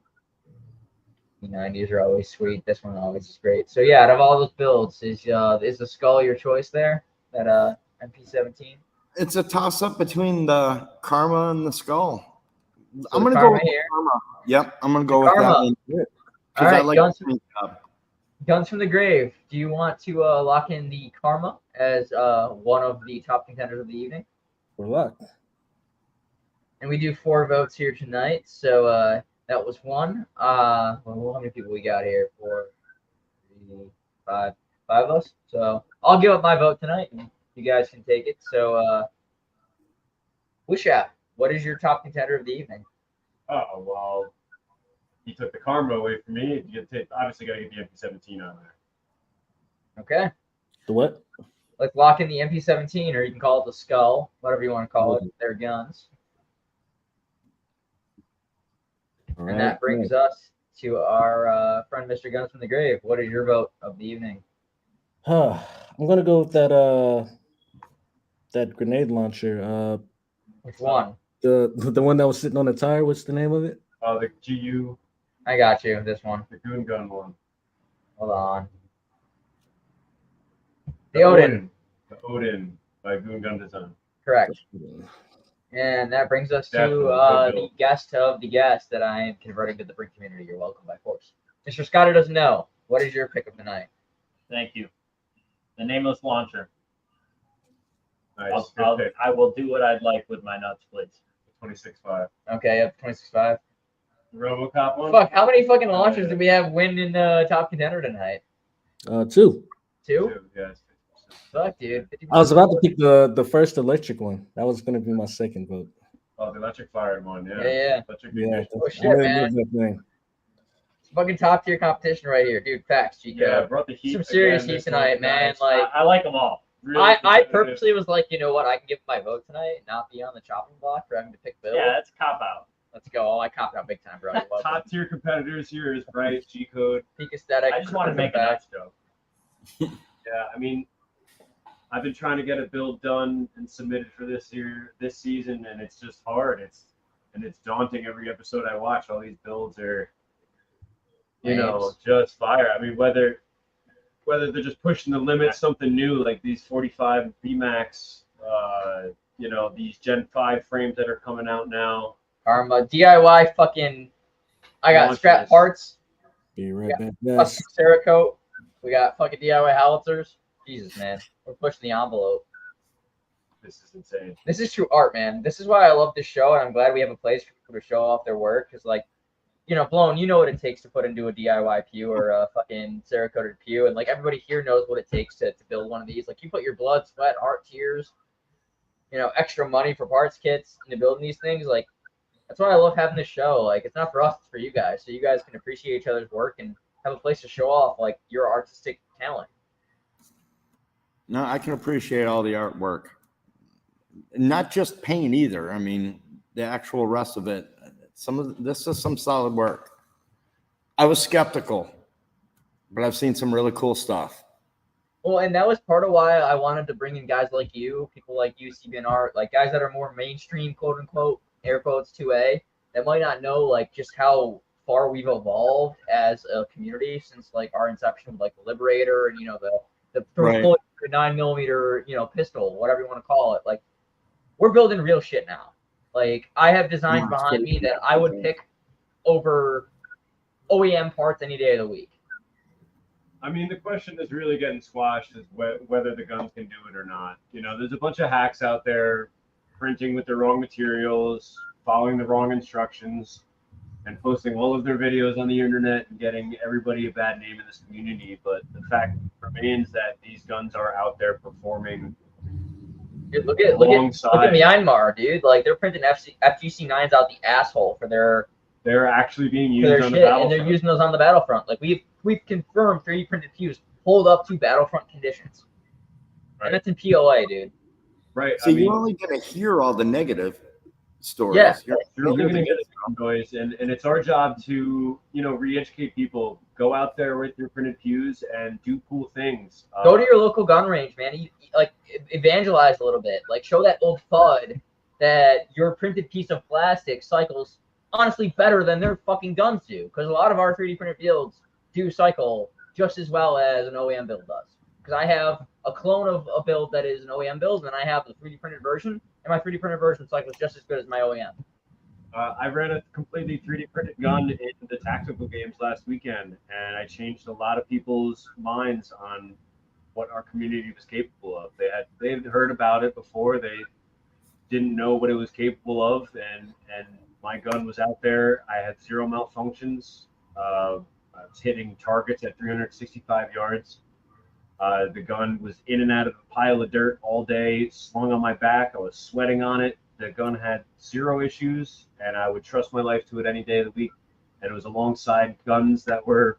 The 90s are always sweet. This one always is great. So yeah, out of all those builds, is the Skull your choice there? That MP17? It's a toss up between the Karma and the Skull. So I'm gonna go with the Karma. Yep, I'm gonna go with that one. All right, I like Guns from the Grave. Do you want to lock in the Karma as one of the top contenders of the evening? We're locked. And we do 4 votes here tonight. So that was 1. Well, how many people we got here? 4, 3, 5 of us. So I'll give up my vote tonight, and you guys can take it. So Wishap, what is your top contender of the evening? Oh, well, he took the Karma away from me. You obviously got to get the MP17 on there. Okay. The what? Let's lock in the MP17, or you can call it the Skull, whatever you want to call it. They're guns. All And right. that brings us to our friend Mr. Guns from the Grave. What is your vote of the evening? I'm gonna go with that grenade launcher. Which one? The one that was sitting on the tire. What's the name of it? The GU. I got you. This one. The Goon Gun one. Hold on. The Odin. The Odin by Goon Gun Design. Correct. And that brings us to the guest of the guest that I am converting to the Brink community. You're welcome by force. Mr. Scotty doesn't know. What is your pick of the night? Thank you. The nameless launcher. Nice. I will do what I'd like with my nuts, please. 26.5. Okay, up 26.5. RoboCop one. Fuck, how many fucking launchers did we have win in top contender tonight? 2. 2? Yes. Fuck, dude. I was about to pick the first electric one. That was gonna be my second vote. Oh, the electric fired one. Yeah. Yeah. Electric Oh shit, man. It's fucking top tier competition right here, dude. Facts, Chico. Yeah, I brought the heat. Some serious again, heat tonight, man. nice. Like I like them all. Really I purposely was like, you know what, I can give my vote tonight and not be on the chopping block for having to pick Bill. Yeah, that's a cop out. Let's go. Oh, I copped out big time, bro. Top tier competitors here is Bryce, G Code. Peak Aesthetic. I just want to make a nuts joke. Yeah, I mean, I've been trying to get a build done and submitted for this season, and it's just hard. It's daunting every episode I watch. All these builds are, just fire. I mean, whether they're just pushing the limit, something new like these 45 vmacs, these Gen 5 frames that are coming out now. DIY fucking. I got scrap parts. Be right back. Custom Cerakote. We got fucking DIY howitzers. Jesus, man, we're pushing the envelope. This is insane. This is true art, man. This is why I love this show, and I'm glad we have a place for people to show off their work. Because, like, Blown, you know what it takes to put into a DIY pew or a fucking Cerakoted pew, and like everybody here knows what it takes to build one of these. Like, you put your blood, sweat, heart, tears, extra money for parts kits into building these things. Like, that's why I love having this show. Like, it's not for us, it's for you guys, so you guys can appreciate each other's work and have a place to show off like your artistic talent. No, I can appreciate all the artwork. Not just paint either. I mean, the actual rest of it. This is some solid work. I was skeptical, but I've seen some really cool stuff. Well, and that was part of why I wanted to bring in guys like you, people like you, CBN Art, like guys that are more mainstream, quote unquote, air quotes 2A, that might not know like just how far we've evolved as a community since like our inception with like the Liberator and the Right. 9mm pistol, whatever you want to call it. Like, we're building real shit now. Like, I have designs behind me that I would pick over OEM parts any day of the week. I mean, the question is really getting squashed is whether the guns can do it or not. There's a bunch of hacks out there printing with the wrong materials, following the wrong instructions, and posting all of their videos on the internet and getting everybody a bad name in this community. But the fact remains that these guns are out there performing. Dude, look at Myanmar, dude. Like, they're printing FGC9s out the asshole for their. They're actually being used on the shit, battlefront. and they're using those on the battlefront. Like, we've confirmed 3D printed pews hold up to battlefront conditions, and that's in POA, dude. Right. So you're only going to hear all the negative stories. Yeah. You're only going to get some noise, and it's our job to re-educate people. Go out there with your printed pews and do cool things. Go to your local gun range, man. Evangelize a little bit. Like, show that old FUD that your printed piece of plastic cycles honestly better than their fucking guns do. Because a lot of our 3D printed builds do cycle just as well as an OEM build does. Because I have a clone of a build that is an OEM build, and I have the 3D printed version, and my 3D printed version cycles just as good as my OEM. I ran a completely 3D printed gun in the tactical games last weekend, and I changed a lot of people's minds on what our community was capable of. They had heard about it before. They didn't know what it was capable of, and my gun was out there. I had 0 malfunctions. I was hitting targets at 365 yards. The gun was in and out of a pile of dirt all day, slung on my back. I was sweating on it. The gun had 0 issues, and I would trust my life to it any day of the week. And it was alongside guns that were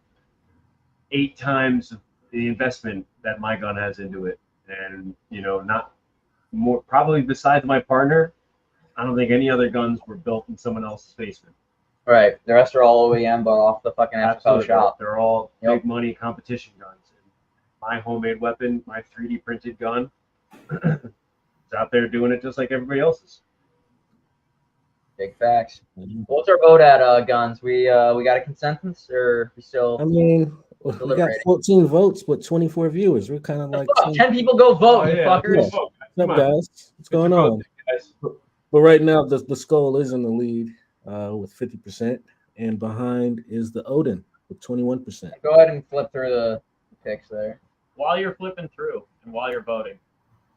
8 times the investment that my gun has into it. And, not more, probably besides my partner, I don't think any other guns were built in someone else's basement. Right. The rest are all OEM, but off the fucking FFL Absolutely. shop. They're all Yep. big money competition guns. And my homemade weapon, my 3D printed gun, it's out there doing it just like everybody else's. Big facts. What's our vote at guns? We got a consensus, or we still? I mean, we got deliberating? 14 votes with 24 viewers. We're kind of like, Fuck, 10 people go vote, you fuckers. What's up, guys? What's going on? But right now, the Skull is in the lead with 50%, and behind is the Odin with 21%. Go ahead and flip through the picks there. While you're flipping through and while you're voting,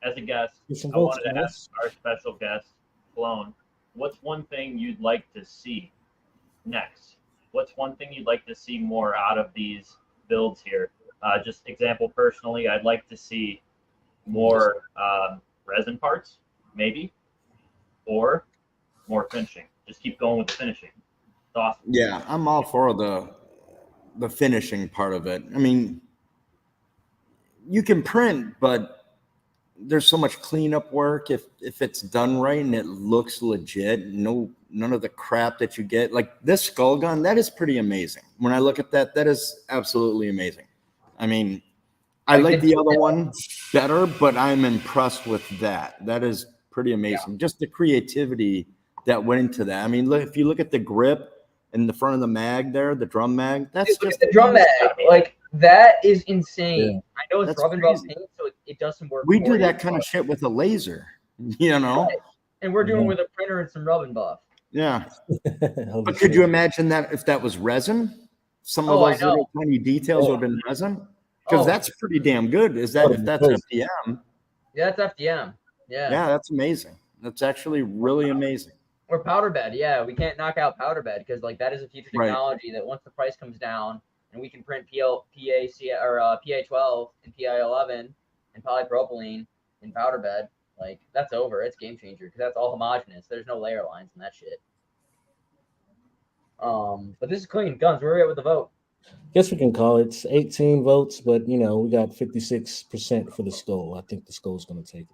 as a guest, I wanted to ask our special guest, Blown, what's one thing you'd like to see next? What's one thing you'd like to see more out of these builds here? Just example, personally, I'd like to see more resin parts, maybe, or more finishing. Just keep going with the finishing. It's awesome. Yeah, I'm all for the finishing part of it. I mean, you can print, but there's so much cleanup work if it's done right and it looks legit. None of the crap that you get. Like this skull gun, that is pretty amazing. When I look at that, that is absolutely amazing. I mean, I like the other one better, but I'm impressed with that. That is pretty amazing. Yeah. Just the creativity that went into that. I mean, look, if you look at the grip in the front of the mag there, the drum mag, that's just the drum mag. Like that is insane. Yeah. I know it's rubbing off paint, so it does some work. We do that kind of shit with a laser, you know. Right. And we're doing with a printer and some rubbing buff. Yeah. But could you imagine that if that was resin? Some of those little tiny details would have been resin? Because that's pretty damn good. Is that if that's FDM? Yeah, that's FDM. Yeah. Yeah, that's amazing. That's actually really amazing. Or powder bed. Yeah, we can't knock out powder bed because like that is a future technology that once the price comes down and we can print PA12 and PI11 and polypropylene in powder bed, like that's over. It's game changer because that's all homogeneous. There's no layer lines in that shit. But this is clean. Guns, where are we at with the vote? Guess we can call it 18 votes, but you know, we got 56% for the Skull. I think the Skull's gonna take it.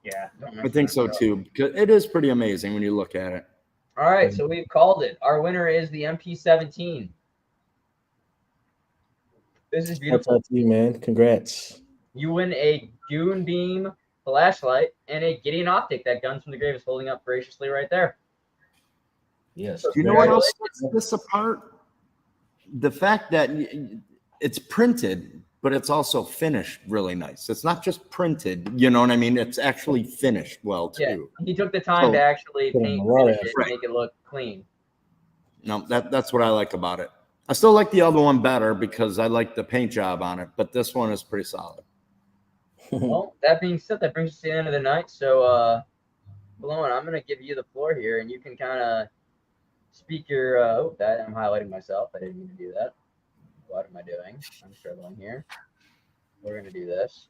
Yeah, I think so too. Because it is pretty amazing when you look at it. All right, so we've called it. Our winner is the MP17. This is beautiful. Shout out to you, man. Congrats. You win a Goon Beam flashlight and a Gideon optic that Guns from the Grave is holding up graciously right there. Yes. Do you know what else sets this apart? The fact that it's printed, but it's also finished really nice. It's not just printed, you know what I mean? It's actually finished well too. Yeah, he took the time to actually paint finish it, make it look clean. No, that's what I like about it. I still like the other one better because I like the paint job on it, but this one is pretty solid. Well, that being said, that brings us to the end of the night. So, Blown, I'm going to give you the floor here, and you can kind of speak your, that I'm highlighting myself. I didn't mean to do that. What am I doing? I'm struggling here. We're going to do this.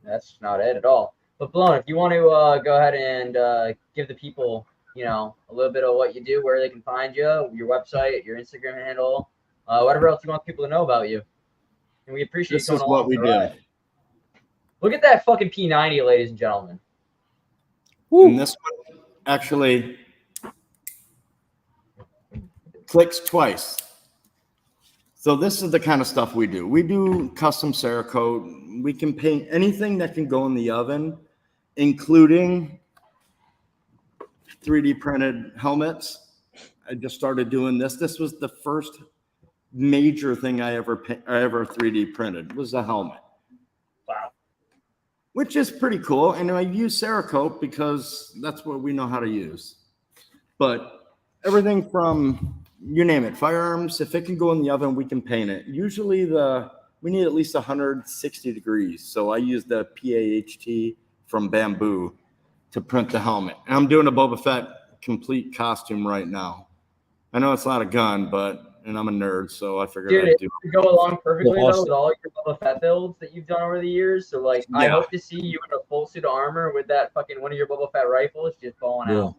That's not it at all. But Blown, if you want to go ahead and give the people, you know, a little bit of what you do, where they can find you, your website, your Instagram handle, whatever else you want people to know about you. And we appreciate this is what we do. Look at that fucking P90, ladies and gentlemen. And this one actually clicks twice. So this is the kind of stuff we do. We do custom Cerakote. We can paint anything that can go in the oven, including 3D printed helmets. I just started doing this. This was the first major thing I ever 3D printed was a helmet. Wow. Which is pretty cool. And I use Cerakote because that's what we know how to use. But everything from, you name it, firearms, if it can go in the oven, we can paint it. Usually we need at least 160 degrees. So I use the PAHT from Bamboo to print the helmet. And I'm doing a Boba Fett complete costume right now. I know it's not a gun, and I'm a nerd, so I figured I'd do it. It go along perfectly though with all your Boba Fett builds that you've done over the years. So like, I hope to see you in a full suit of armor with that fucking one of your Boba Fett rifles just falling out.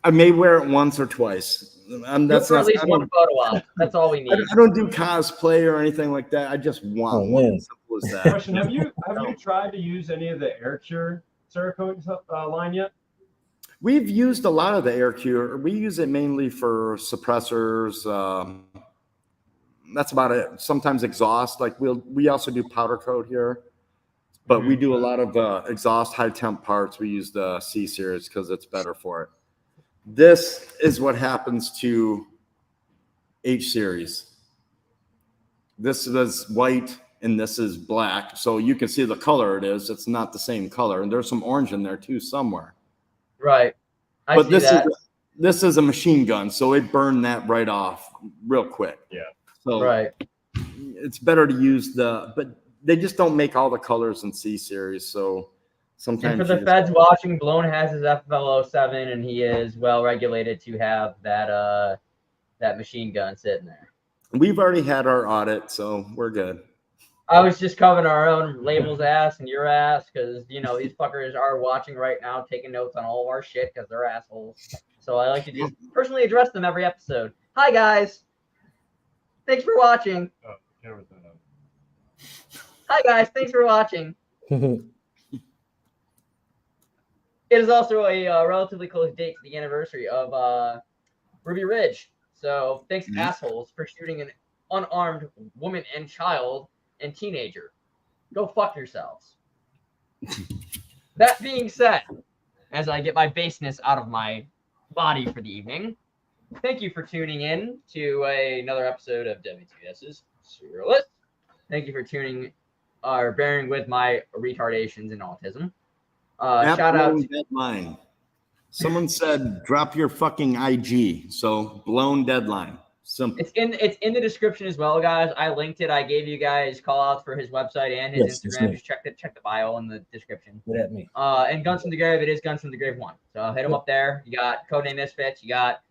I may wear it once or twice. That's at least one photo op. That's all we need. I don't do cosplay or anything like that. I just want one. Simple as that. Question: Have you tried to use any of the Air Cure Cerakote line yet? We've used a lot of the air cure. We use it mainly for suppressors. That's about it. Sometimes exhaust. Like we also do powder coat here, but we do a lot of exhaust high temp parts. We use the C series because it's better for it. This is what happens to H series. This is white and this is black, so you can see the color it is. It's not the same color, and there's some orange in there too somewhere. Right. But this is a machine gun, so it burned that right off real quick. Yeah. So Right. it's better to use but they just don't make all the colors in C series, so sometimes. And for the feds watching, Blown has his FFL07, and he is well regulated to have that that machine gun sitting there. We've already had our audit, so we're good. I was just covering our own label's ass and your ass because, you know, these fuckers are watching right now, taking notes on all of our shit because they're assholes. So I like to just personally address them every episode. Hi, guys. Thanks for watching. Oh, camera's not on. Hi, guys. Thanks for watching. It is also a relatively close date to the anniversary of Ruby Ridge. So thanks, assholes, for shooting an unarmed woman and child and teenager. Go fuck yourselves. That being said, as I get my baseness out of my body for the evening, thank you for tuning in to another episode of WTS's Serialless. Thank you for tuning or bearing with my retardations and autism. Shout out to Deadline. Someone said drop your fucking IG. So blown deadline. Simple. It's in the description as well, guys. I linked it. I gave you guys call outs for his website and his Instagram. Just check the bio in the description. Look at me. And Guns from the Grave, it is Guns from the Grave 1. So hit him up there. You got Codename Misfits. You got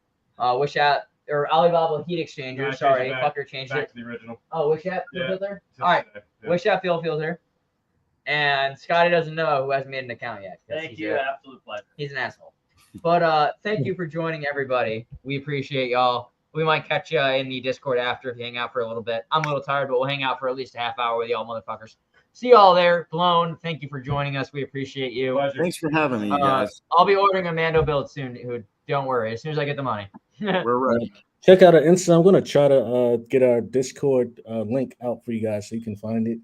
Wish Out or Alibaba Heat Exchanger. No, Sorry, fucker changed back it. to the original. Oh, Wish Out Field Filter. Yeah. All right, Yeah. Wish Out Field Filter. And Scotty doesn't know who hasn't made an account yet. Thank you. Absolute pleasure. He's an asshole. But thank you for joining, everybody. We appreciate y'all. We might catch you in the Discord after if you hang out for a little bit. I'm a little tired, but we'll hang out for at least a half hour with y'all motherfuckers. See y'all there. Blown. Thank you for joining us. We appreciate you. Pleasure. Thanks for having me, guys. I'll be ordering a Mando build soon. Don't worry. As soon as I get the money. We're ready. Check out our Insta. I'm gonna try to get our Discord link out for you guys so you can find it.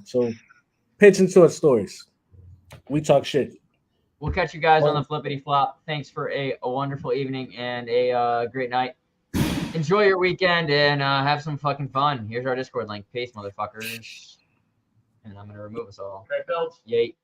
So pay attention to our stories. We talk shit. We'll catch you guys on the flippity flop. Thanks for a wonderful evening and a great night. Enjoy your weekend and have some fucking fun. Here's our Discord link. Peace, motherfuckers. And I'm gonna remove us all. Great builds. Yay.